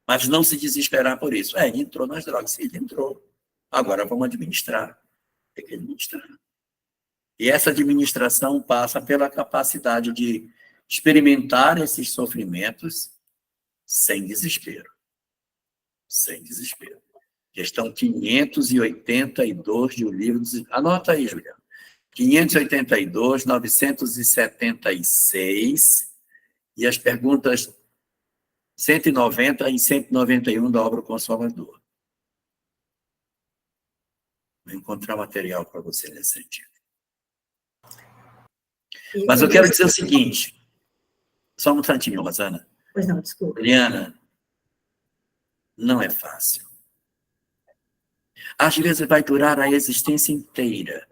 mas não se desesperar por isso. Ele entrou nas drogas, sim, ele entrou. Agora vamos administrar. Tem que administrar. E essa administração passa pela capacidade de experimentar esses sofrimentos sem desespero. Sem desespero. Questão 582 de O Livro dos... Anota aí, Juliana. 582, 976... e as perguntas 190 e 191 da obra O Consolador. Vou encontrar material para você nesse sentido. Mas eu quero dizer o seguinte, só um instantinho, Rosana. Pois não, desculpa. Juliana, não é fácil. Às vezes vai durar a existência inteira.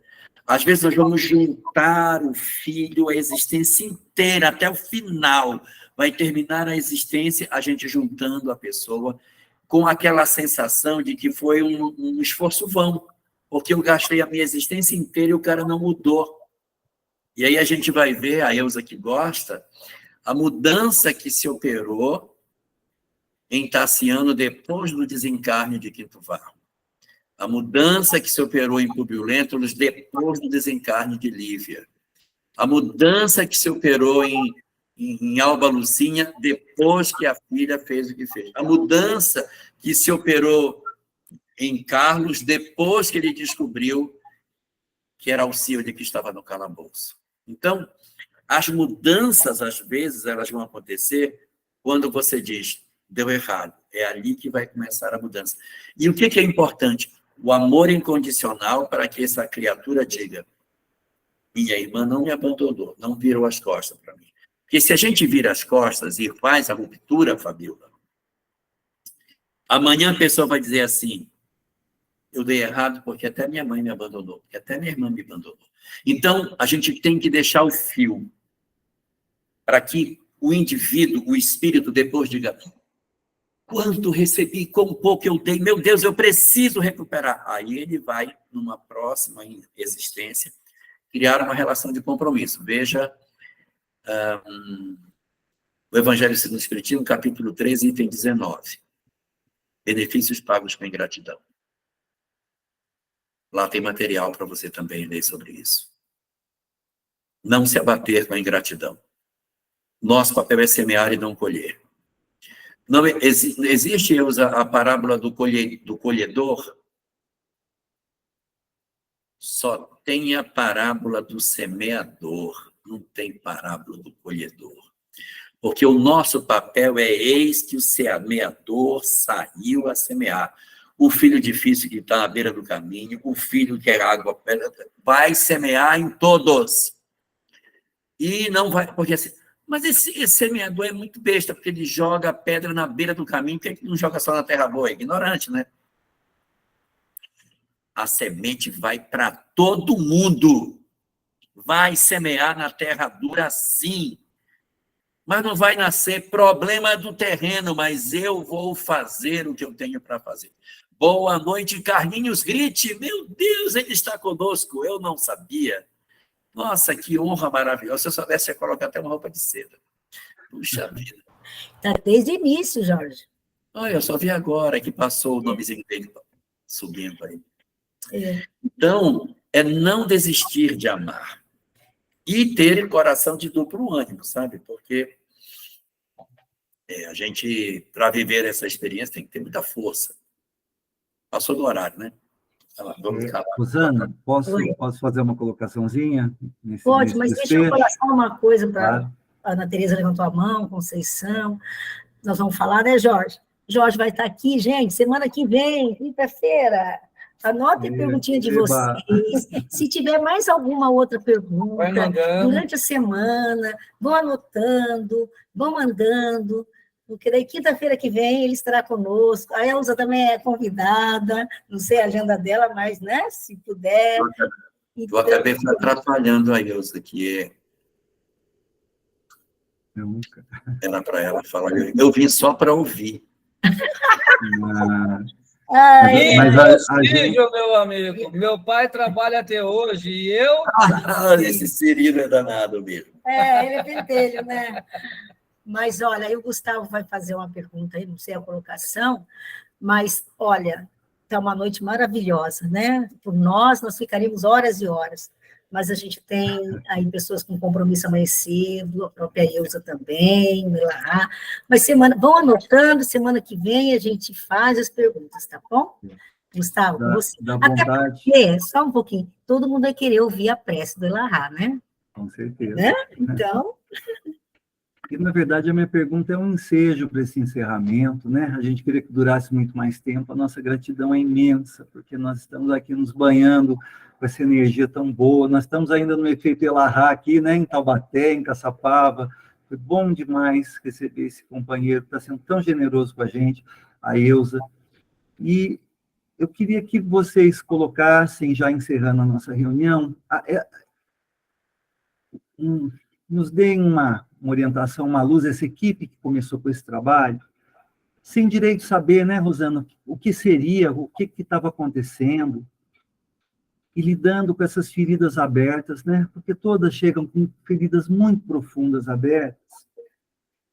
Às vezes nós vamos juntar o filho a existência inteira, até o final. Vai terminar a existência, a gente juntando a pessoa com aquela sensação de que foi um esforço vão, porque eu gastei a minha existência inteira e o cara não mudou. E aí a gente vai ver, a Elza que gosta, a mudança que se operou em Tassiano depois do desencarne de Quinto Varro. A mudança que se operou em Públio Lentulus depois do desencarne de Lívia. A mudança que se operou em Alba Lucinha depois que a filha fez o que fez. A mudança que se operou em Carlos depois que ele descobriu que era Alcíode que estava no calabouço. Então, as mudanças, às vezes, elas vão acontecer quando você diz, deu errado. É ali que vai começar a mudança. E o que é importante? O amor incondicional para que essa criatura diga, minha irmã não me abandonou, não virou as costas para mim. Porque se a gente vira as costas e faz a ruptura, Fabíola, amanhã a pessoa vai dizer assim, eu dei errado porque até minha mãe me abandonou, porque até minha irmã me abandonou. Então, a gente tem que deixar o fio para que o indivíduo, o espírito, depois diga, quanto recebi, quão pouco eu dei, meu Deus, eu preciso recuperar. Aí ele vai, numa próxima existência, criar uma relação de compromisso. Veja o Evangelho segundo o Espiritismo, capítulo 13, item 19. Benefícios pagos com ingratidão. Lá tem material para você também ler sobre isso. Não se abater com a ingratidão. Nosso papel é semear e não colher. Não, existe a parábola do colhedor? Só tem a parábola do semeador, não tem parábola do colhedor. Porque o nosso papel é eis que o semeador saiu a semear. O filho difícil que está à beira do caminho, o filho que é água, vai semear em todos. E não vai, porque assim, mas esse semeador é muito besta, porque ele joga a pedra na beira do caminho, por que ele não joga só na terra boa? É ignorante, né? A semente vai para todo mundo. Vai semear na terra dura, sim. Mas não vai nascer problema do terreno, mas eu vou fazer o que eu tenho para fazer. Boa noite, Carlinhos Grite. Meu Deus, ele está conosco. Eu não sabia. Nossa, que honra maravilhosa. Se eu soubesse, ia colocar até uma roupa de seda. Puxa vida. Está desde o início, Jorge. Olha, eu só vi agora que passou o nomezinho dele subindo aí. É. Então, é não desistir de amar. E ter coração de duplo ânimo, sabe? Porque a gente, para viver essa experiência, tem que ter muita força. Passou do horário, né? Vamos calar. Rosana, posso fazer uma colocaçãozinha? Pode, mas deixa eu falar só uma coisa para Claro. a Ana Tereza levantou a mão, Conceição. Nós vamos falar, né, Jorge? Jorge vai estar aqui, gente, semana que vem, quinta-feira. Anotem a perguntinha de vocês. Se tiver mais alguma outra pergunta, durante a semana, vão anotando, vão mandando, porque daí quinta-feira que vem ele estará conosco. A Elza também é convidada, não sei a agenda dela, mas, né, se puder. Eu acabei atrapalhando a Elza, que era para ela falar. Eu vim só para ouvir. Mas a gente... meu amigo. Meu pai trabalha até hoje e eu... Esse Cirilo é danado mesmo. Ele é pentelho, né? Mas, olha, aí o Gustavo vai fazer uma pergunta aí, não sei a colocação, mas, olha, está uma noite maravilhosa, né? Por nós ficaríamos horas e horas, mas a gente tem aí pessoas com compromisso amanhã cedo, a própria Elza também, Melahá, mas vão anotando, semana que vem a gente faz as perguntas, tá bom? Gustavo, você... Dá vontade. Até só um pouquinho, todo mundo vai querer ouvir a prece do Elahá, né? Com certeza. Né? Então... E, na verdade, a minha pergunta é um ensejo para esse encerramento, né? A gente queria que durasse muito mais tempo, a nossa gratidão é imensa, porque nós estamos aqui nos banhando com essa energia tão boa, nós estamos ainda no efeito Elahá aqui, né? Em Taubaté, em Caçapava, foi bom demais receber esse companheiro que está sendo tão generoso com a gente, a Elza, e eu queria que vocês colocassem, já encerrando a nossa reunião, nos deem uma orientação, uma luz, essa equipe que começou com esse trabalho, sem direito a saber, né, Rosana, o que seria, o que estava acontecendo, e lidando com essas feridas abertas, né, porque todas chegam com feridas muito profundas abertas,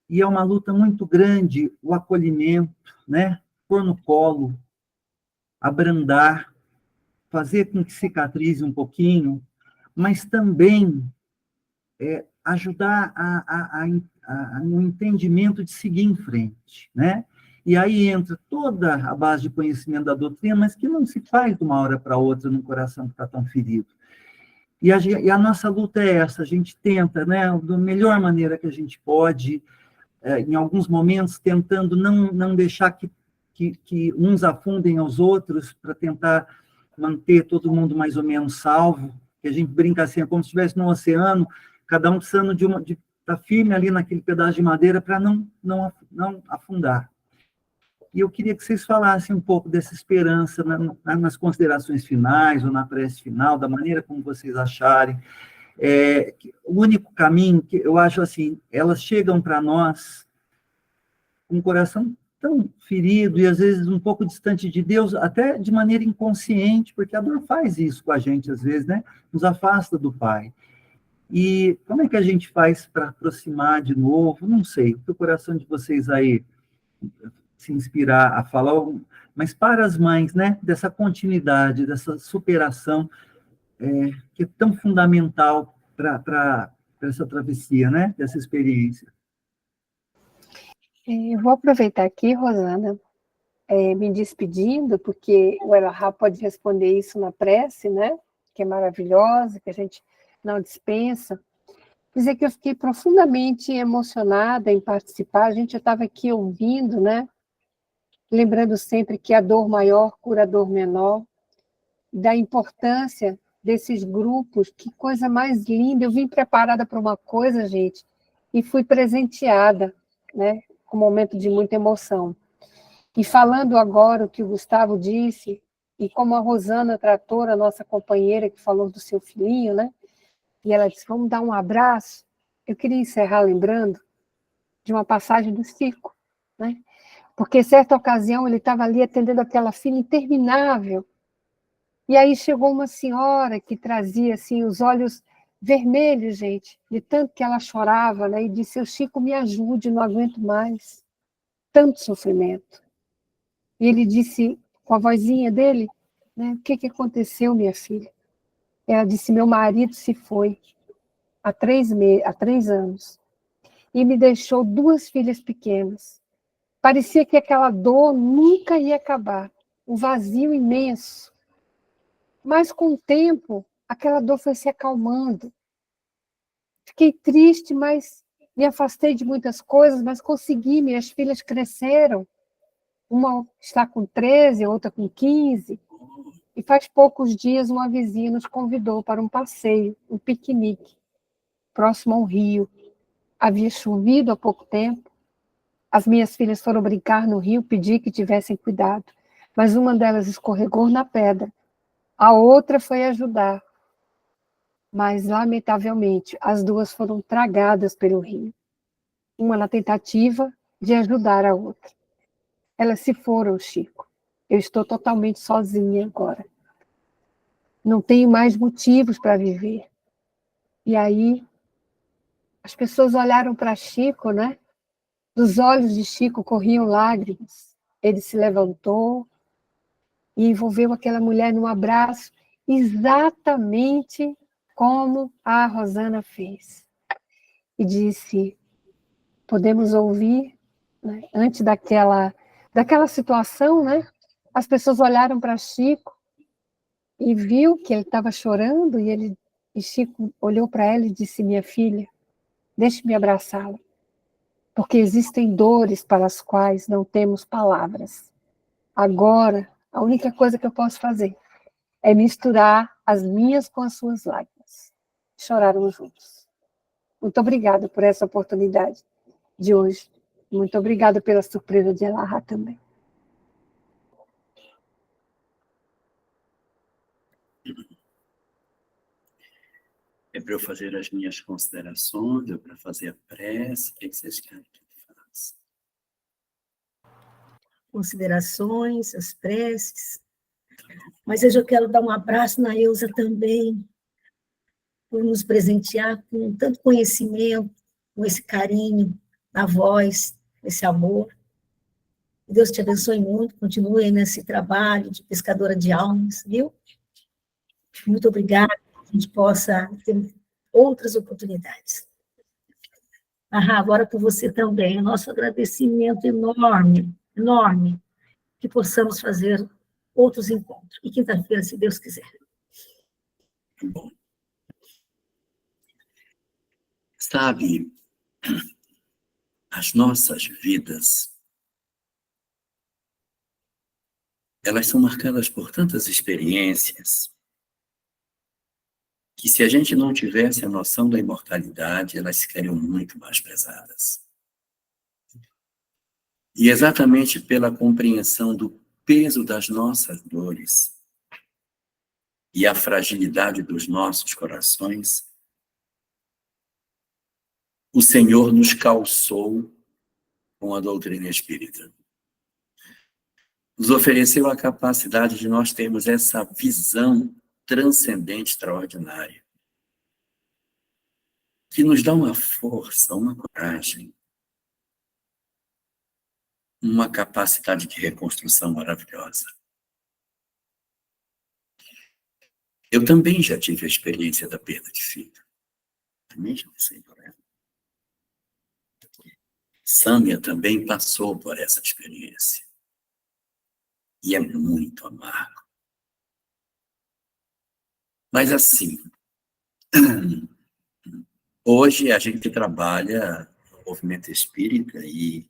e é uma luta muito grande, o acolhimento, né, pôr no colo, abrandar, fazer com que cicatrize um pouquinho, mas também ajudar no entendimento de seguir em frente, né? E aí entra toda a base de conhecimento da doutrina, mas que não se faz de uma hora para outra num coração que está tão ferido. E a nossa luta é essa, a gente tenta, né, da melhor maneira que a gente pode, em alguns momentos, tentando não deixar que uns afundem aos outros, para tentar manter todo mundo mais ou menos salvo, que a gente brinca assim, é como se estivesse no oceano, cada um precisando de estar firme ali naquele pedaço de madeira para não afundar. E eu queria que vocês falassem um pouco dessa esperança nas considerações finais, ou na prece final, da maneira como vocês acharem. O único caminho, que eu acho assim, elas chegam para nós com um coração tão ferido, e às vezes um pouco distante de Deus, até de maneira inconsciente, porque a dor faz isso com a gente, às vezes, né? Nos afasta do Pai. E como é que a gente faz para aproximar de novo? Não sei, o coração de vocês aí se inspirar a falar, mas para as mães, né, dessa continuidade, dessa superação, que é tão fundamental para essa travessia, né, dessa experiência. Eu vou aproveitar aqui, Rosana, me despedindo, porque o Elahá pode responder isso na prece, né, que é maravilhosa, que a gente não dispensa, dizer que eu fiquei profundamente emocionada em participar, a gente já estava aqui ouvindo, né, lembrando sempre que a dor maior cura a dor menor, da importância desses grupos, que coisa mais linda. Eu vim preparada para uma coisa, gente, e fui presenteada, né, com um momento de muita emoção. E falando agora o que o Gustavo disse, e como a Rosana tratou, a nossa companheira que falou do seu filhinho, né, e ela disse, vamos dar um abraço, eu queria encerrar lembrando de uma passagem do Chico, né, porque certa ocasião ele estava ali atendendo aquela fila interminável, e aí chegou uma senhora que trazia assim, os olhos vermelhos, gente, de tanto que ela chorava, né, e disse, seu Chico, me ajude, não aguento mais, tanto sofrimento. E ele disse, com a vozinha dele, né, o que aconteceu, minha filha? Ela disse, meu marido se foi há 3 anos e me deixou 2 filhas pequenas. Parecia que aquela dor nunca ia acabar, um vazio imenso. Mas com o tempo, aquela dor foi se acalmando. Fiquei triste, mas me afastei de muitas coisas, mas consegui, minhas filhas cresceram. Uma está com 13, outra com 15. E faz poucos dias uma vizinha nos convidou para um passeio, um piquenique, próximo ao rio. Havia chovido há pouco tempo. As minhas filhas foram brincar no rio, pedi que tivessem cuidado, mas uma delas escorregou na pedra. A outra foi ajudar, mas, lamentavelmente, as 2 foram tragadas pelo rio. Uma na tentativa de ajudar a outra. Elas se foram, Chico. Eu estou totalmente sozinha agora. Não tenho mais motivos para viver. E aí, as pessoas olharam para Chico, né? Dos olhos de Chico corriam lágrimas. Ele se levantou e envolveu aquela mulher num abraço, exatamente como a Rosana fez. E disse, podemos ouvir, né? Antes daquela situação, né? As pessoas olharam para Chico e viu que ele estava chorando, e Chico olhou para ela e disse, minha filha, deixe-me abraçá-la, porque existem dores para as quais não temos palavras. Agora, a única coisa que eu posso fazer é misturar as minhas com as suas lágrimas. Choraram juntos. Muito obrigada por essa oportunidade de hoje. Muito obrigada pela surpresa de Elaha também. É para eu fazer as minhas considerações, é para fazer a prece, o que vocês querem que eu faça? Considerações, as preces. Mas hoje eu quero dar um abraço na Eusa também, por nos presentear com tanto conhecimento, com esse carinho na voz, esse amor. Deus te abençoe muito, continue nesse trabalho de pescadora de almas, viu? Muito obrigada, que a gente possa ter outras oportunidades. Agora por você também, nosso agradecimento enorme, enorme, que possamos fazer outros encontros. E quinta-feira, se Deus quiser. Bom. Sabe, as nossas vidas, elas são marcadas por tantas experiências que, se a gente não tivesse a noção da imortalidade, elas ficariam muito mais pesadas. E exatamente pela compreensão do peso das nossas dores e a fragilidade dos nossos corações, o Senhor nos calçou com a doutrina espírita. Nos ofereceu a capacidade de nós termos essa visão transcendente, extraordinária, que nos dá uma força, uma coragem, uma capacidade de reconstrução maravilhosa. Eu também já tive a experiência da perda de filho. Também já passei por ela. Sâmia também passou por essa experiência. E é muito amargo. Mas assim, hoje a gente trabalha no movimento espírita e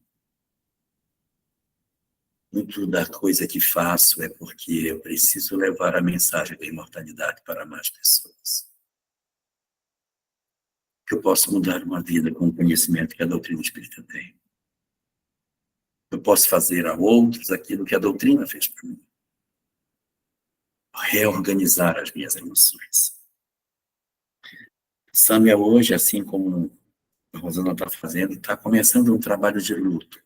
Muito da coisa que faço é porque eu preciso levar a mensagem da imortalidade para mais pessoas. Que eu posso mudar uma vida com o conhecimento que a doutrina espírita tem. Eu posso fazer a outros aquilo que a doutrina fez para mim. Reorganizar as minhas emoções. Sâmia hoje, assim como a Rosana está fazendo, está começando um trabalho de luto.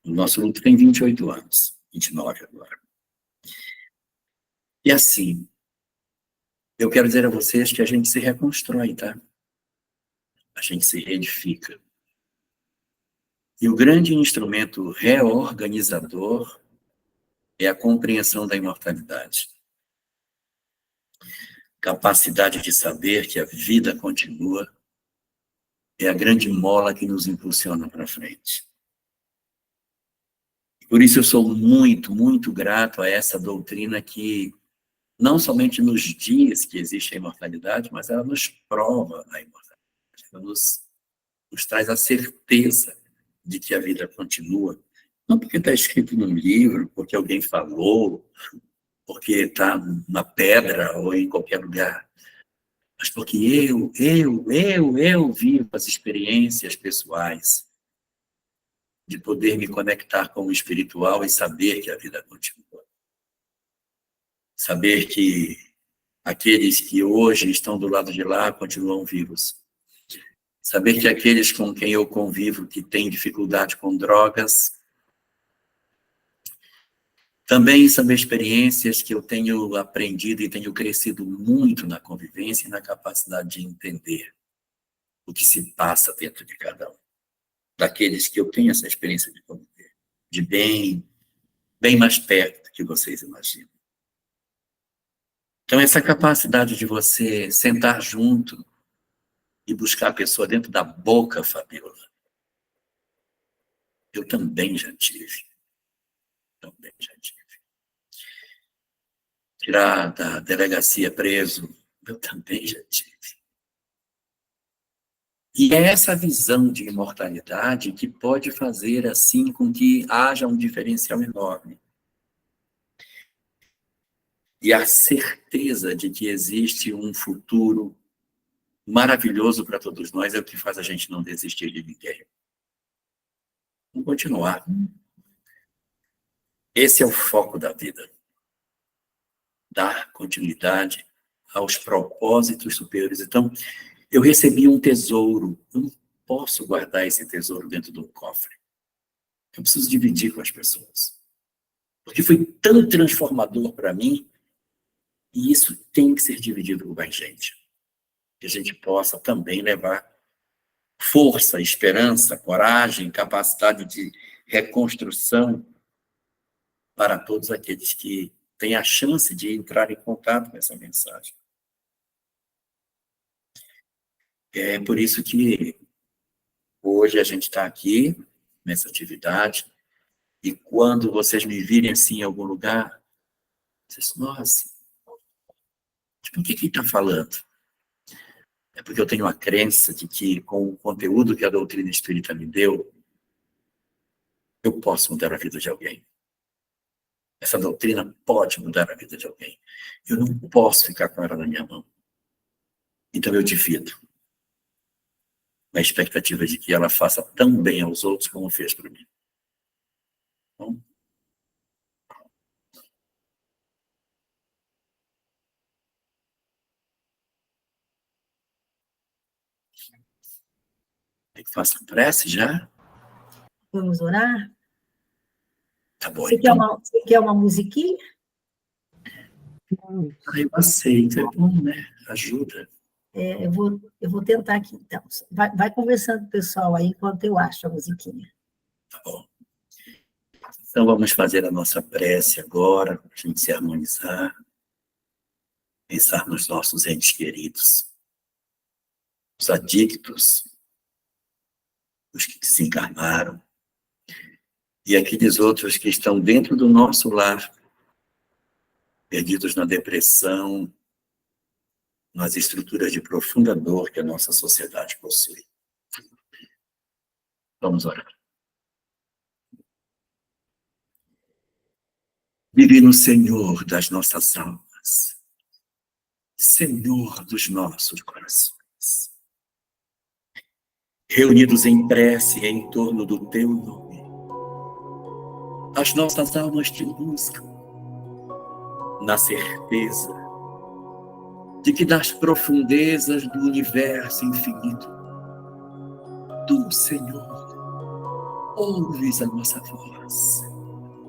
O nosso luto tem 28 anos, 29 agora. E assim, eu quero dizer a vocês que a gente se reconstrói, tá? A gente se reedifica. E o grande instrumento reorganizador é a compreensão da imortalidade. Capacidade de saber que a vida continua é a grande mola que nos impulsiona para frente. Por isso eu sou muito, muito grato a essa doutrina que não somente nos diz que existe a imortalidade, mas ela nos prova a imortalidade. Ela nos traz a certeza de que a vida continua. Não porque está escrito num livro, porque alguém falou, porque está na pedra ou em qualquer lugar, mas porque eu vivo as experiências pessoais de poder me conectar com o espiritual e saber que a vida continua. Saber que aqueles que hoje estão do lado de lá continuam vivos. Saber que aqueles com quem eu convivo que têm dificuldade com drogas, também saber experiências que eu tenho aprendido e tenho crescido muito na convivência e na capacidade de entender o que se passa dentro de cada um. Daqueles que eu tenho essa experiência de conviver, de bem mais perto do que vocês imaginam. Então, essa capacidade de você sentar junto e buscar a pessoa dentro da boca, Fabiola, eu também já tive. Tirar da delegacia preso, eu também já tive. E é essa visão de imortalidade que pode fazer assim com que haja um diferencial enorme. E a certeza de que existe um futuro maravilhoso para todos nós é o que faz a gente não desistir de ninguém. Vamos continuar. Esse é o foco da vida. Dar continuidade aos propósitos superiores. Então, eu recebi um tesouro. Eu não posso guardar esse tesouro dentro de um cofre. Eu preciso dividir com as pessoas. Porque foi tão transformador para mim, e isso tem que ser dividido com mais gente. Que a gente possa também levar força, esperança, coragem, capacidade de reconstrução para todos aqueles que têm a chance de entrar em contato com essa mensagem. É por isso que hoje a gente está aqui, nessa atividade, e quando vocês me virem assim em algum lugar, vocês, nossa, tipo, o que ele está falando? É porque eu tenho a crença de que, com o conteúdo que a doutrina espírita me deu, eu posso mudar a vida de alguém. Essa doutrina pode mudar a vida de alguém. Eu não posso ficar com ela na minha mão. Então eu divido. Na expectativa de que ela faça tão bem aos outros como fez para mim. Bom, tem que fazer prece já? Vamos orar? Tá bom, Você então. quer uma musiquinha? Eu aceito, é bom, né? Ajuda. Eu vou tentar aqui, então. Vai conversando com o pessoal aí enquanto eu acho a musiquinha. Tá bom. Então vamos fazer a nossa prece agora, para a gente se harmonizar, pensar nos nossos entes queridos, os adictos, os que desencarnaram, e aqueles outros que estão dentro do nosso lar, perdidos na depressão, nas estruturas de profunda dor que a nossa sociedade possui. Vamos orar. Divino Senhor das nossas almas, Senhor dos nossos corações, reunidos em prece em torno do teu nome, as nossas almas te buscam, na certeza de que das profundezas do universo infinito, tu, Senhor, ouves a nossa voz,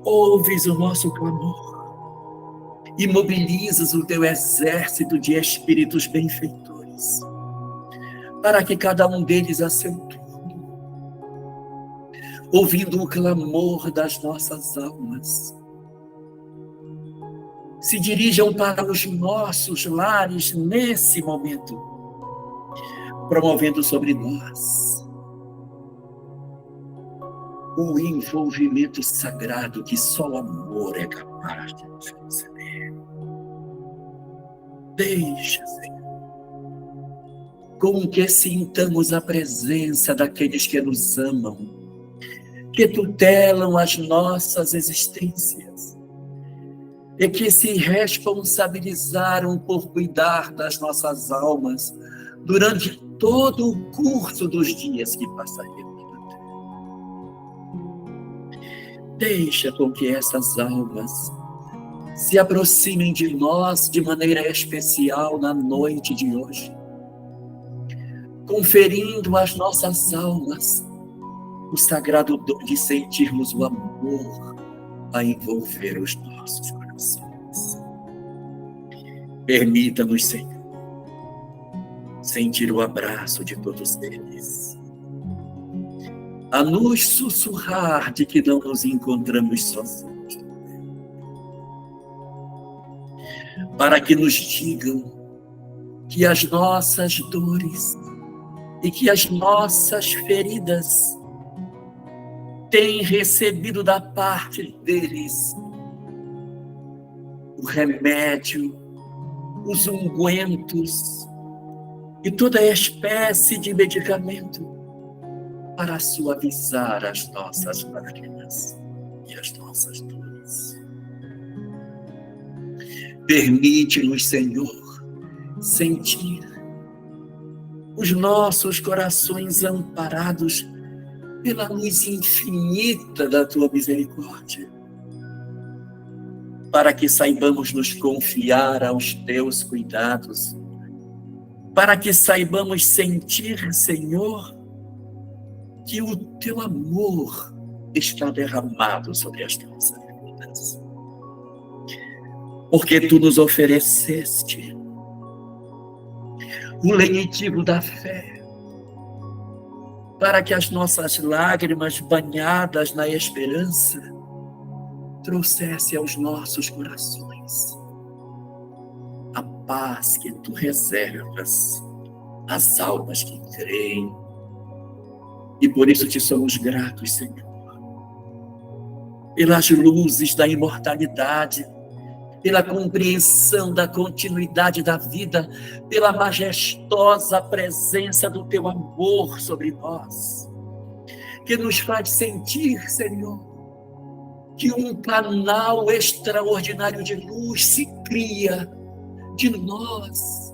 ouves o nosso clamor e mobilizas o teu exército de espíritos benfeitores, para que cada um deles a seu turno, ouvindo o clamor das nossas almas, se dirijam para os nossos lares nesse momento, promovendo sobre nós o envolvimento sagrado que só o amor é capaz de nos conceder. Deixa, Senhor, com que sintamos a presença daqueles que nos amam, que tutelam as nossas existências, e que se responsabilizaram por cuidar das nossas almas durante todo o curso dos dias que passaremos na Terra. Deixa com que essas almas se aproximem de nós de maneira especial na noite de hoje, conferindo às nossas almas o sagrado dom de sentirmos o amor a envolver os nossos corações. Permita-nos, Senhor, sentir o abraço de todos eles, a nos sussurrar de que não nos encontramos sozinhos, para que nos digam que as nossas dores e que as nossas feridas têm recebido da parte deles o remédio, os ungüentos e toda espécie de medicamento para suavizar as nossas lágrimas e as nossas dores. Permite-nos, Senhor, sentir os nossos corações amparados pela luz infinita da tua misericórdia, para que saibamos nos confiar aos teus cuidados, para que saibamos sentir, Senhor, que o teu amor está derramado sobre as nossas vidas. Porque tu nos ofereceste o lenitivo da fé, para que as nossas lágrimas banhadas na esperança trouxesse aos nossos corações a paz que tu reservas às almas que creem. E por isso te somos gratos, Senhor, pelas luzes da imortalidade, pela compreensão da continuidade da vida, pela majestosa presença do teu amor sobre nós, que nos faz sentir, Senhor, que um canal extraordinário de luz se cria de nós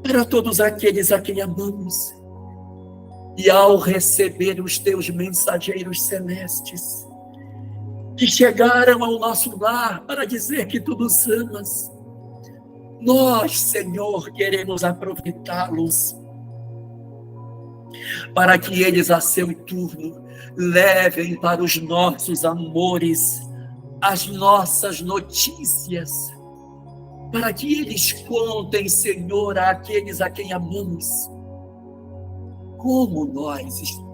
para todos aqueles a quem amamos. E ao receber os teus mensageiros celestes, que chegaram ao nosso lar para dizer que tu nos amas, nós, Senhor, queremos aproveitá-los para que eles, a seu turno, levem para os nossos amores as nossas notícias, para que eles contem, Senhor, àqueles a quem amamos, como nós estamos.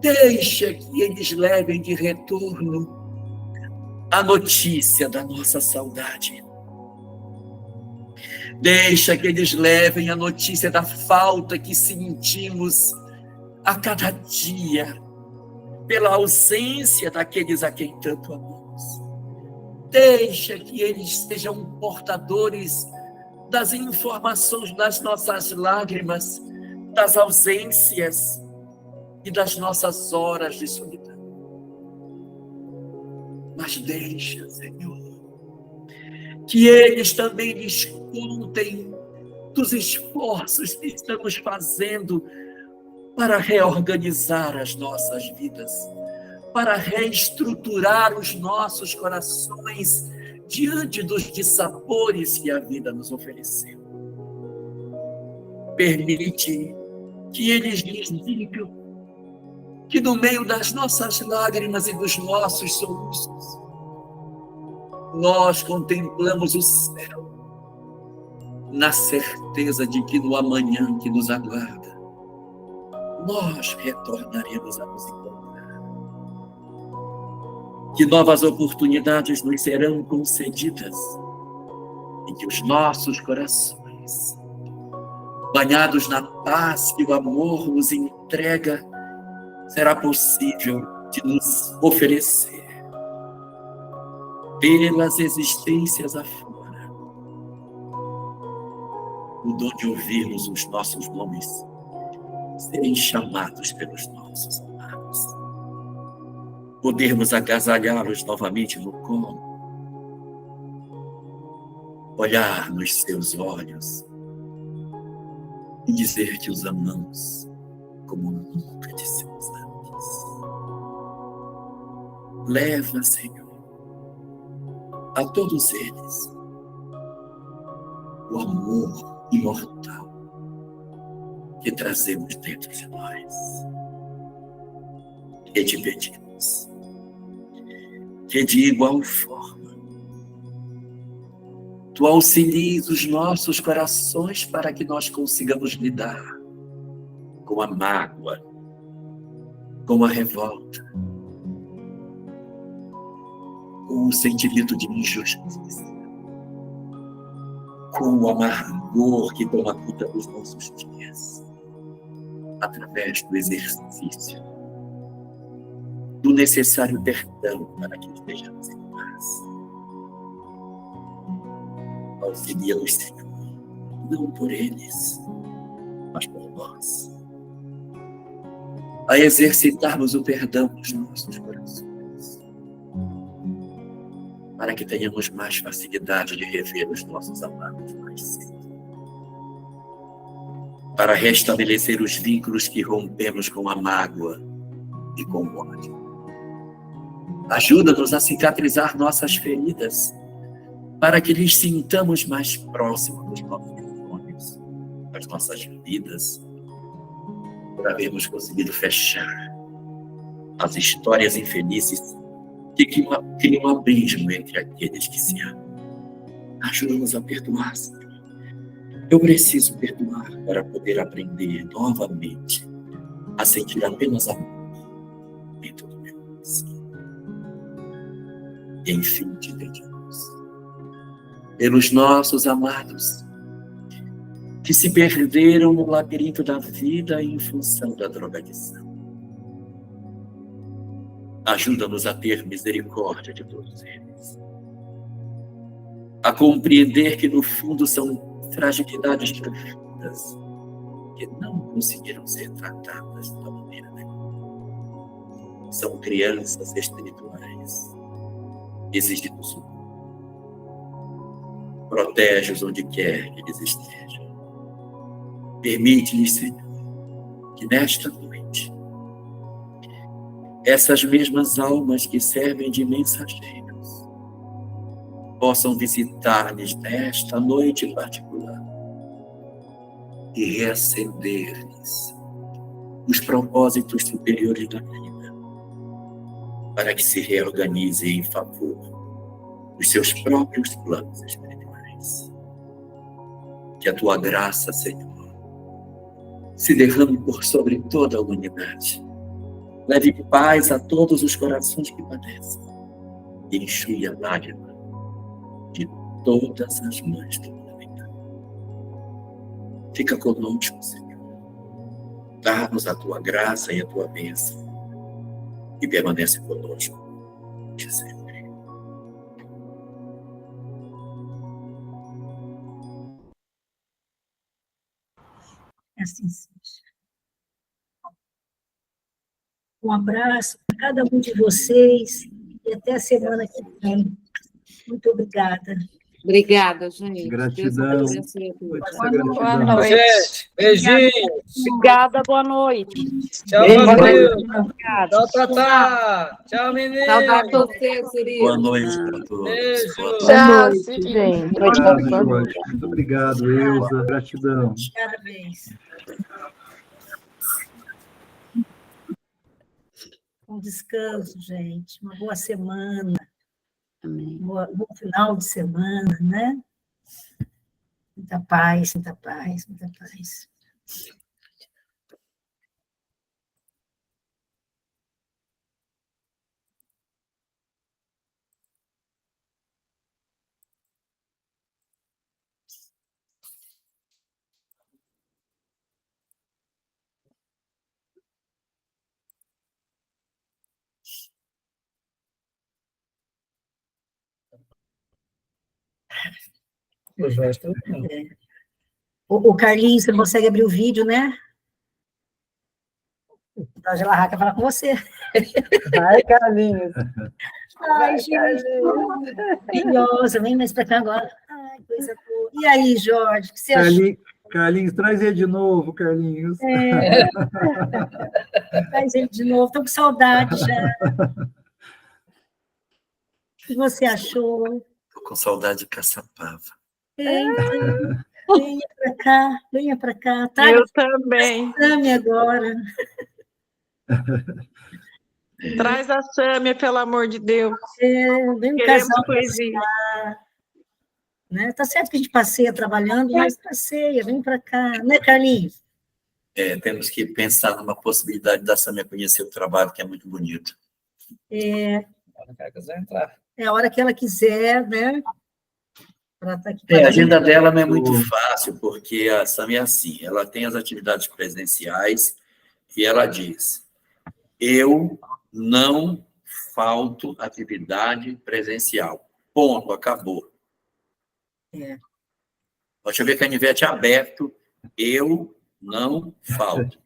Deixa que eles levem de retorno a notícia da nossa saudade. Deixa que eles levem a notícia da falta que sentimos a cada dia pela ausência daqueles a quem tanto amamos. Deixa que eles sejam portadores das informações das nossas lágrimas, das ausências e das nossas horas de solidão. os deixa, Senhor. Que eles também lhes contem dos esforços que estamos fazendo para reorganizar as nossas vidas, para reestruturar os nossos corações diante dos dissabores que a vida nos ofereceu. Permite que eles lhes digam que no meio das nossas lágrimas e dos nossos soluços, nós contemplamos o céu, na certeza de que no amanhã que nos aguarda, nós retornaremos a nos encontrar. Que novas oportunidades nos serão concedidas e que os nossos corações, banhados na paz que o amor nos entrega, será possível de nos oferecer pelas existências afora o dom de ouvirmos os nossos nomes serem chamados pelos nossos amados, podermos agasalhá-los novamente no colo, olhar nos seus olhos e dizer que os amamos como nunca dissemos antes. Leva, Senhor, a todos eles o amor imortal que trazemos dentro de nós. E te pedimos que, de igual forma, tu auxilies os nossos corações para que nós consigamos lidar com a mágoa, com a revolta, com o sentimento de injustiça, com o amargor que toma conta dos nossos dias, através do exercício do necessário perdão para que estejamos em paz. Auxilia-nos, Senhor, não por eles, mas por nós, a exercitarmos o perdão nos nossos corações, para que tenhamos mais facilidade de rever os nossos amados mais cedo, para restabelecer os vínculos que rompemos com a mágoa e com o ódio. Ajuda-nos a cicatrizar nossas feridas, para que lhes sintamos mais próximos dos nossos sonhos, das nossas vidas, por havermos conseguido fechar as histórias infelizes que criam um abismo entre aqueles que se amam. Ajuda-nos a perdoar, Senhor. Eu preciso perdoar para poder aprender novamente a sentir apenas amor dentro do meu coração. E enfim te pedimos pelos nossos amados que se perderam no labirinto da vida em função da drogadição. Ajuda-nos a ter misericórdia de todos eles, a compreender que no fundo são fragilidades profundas que não conseguiram ser tratadas da maneira adequada. São crianças espirituais exigindo socorro. Protege-os onde quer que eles estejam. Permite-lhes, Senhor, que nesta noite essas mesmas almas que servem de mensageiros possam visitar-lhes nesta noite particular e reacender-lhes os propósitos superiores da vida, para que se reorganizem em favor dos seus próprios planos espirituais. Que a tua graça, Senhor, se derrame por sobre toda a humanidade. Leve paz a todos os corações que padecem e enxue a lágrima de todas as mães do planeta. Fica conosco, Senhor. Dá-nos a tua graça e a tua bênção e permanece conosco de sempre. Assim seja. Um abraço para cada um de vocês E até a semana que vem. Muito obrigada. Obrigada, gente. Gratidão. Deus abençoe a todos. Muita Boa gratidão. noite. Gente, beijinho. Obrigada, boa noite. Tchau, Beijo. Fabrício. Obrigada. Tchau, Tatá. Tchau, menino. Saudade de você, Cirilo. Boa noite para todos. Beijo. Boa noite. Tchau, Boa noite, Cirilo. gente. Obrigado, Jorge. Muito obrigado, Elza. Gratidão. Cada vez. Um descanso, gente. Uma boa semana. Amém. Bom final de semana, né? Muita paz, muita paz, muita paz. O Carlinhos, você não consegue abrir o vídeo, né? A Angela Raca vai falar com você. Vai, Carlinhos. Ai, gente, maravilhosa. Vem mais para cá agora. Ai, coisa boa. E aí, Jorge, o que você achou? Carlinhos, traz ele de novo, Carlinhos. Traz ele de novo. Estou com saudade já. O que você achou? Estou com saudade de Caçapava. Venha para cá, venha para cá. Traga Eu também. Sami agora. Traz a Sâmia, pelo amor de Deus. Vem um Queremos casal poesia. né? Tá certo que a gente passeia trabalhando, mas passeia, vem para cá, né, Carlinhos? Temos que pensar numa possibilidade da Sâmia conhecer o trabalho, que é muito bonito. É Entrar. a hora que ela quiser, né? Ela tá aqui A agenda dela não é muito fácil, porque a Sâmia é assim, ela tem as atividades presenciais e ela diz, eu não falto atividade presencial. Ponto, acabou. Deixa eu ver, canivete aberto, eu não falto.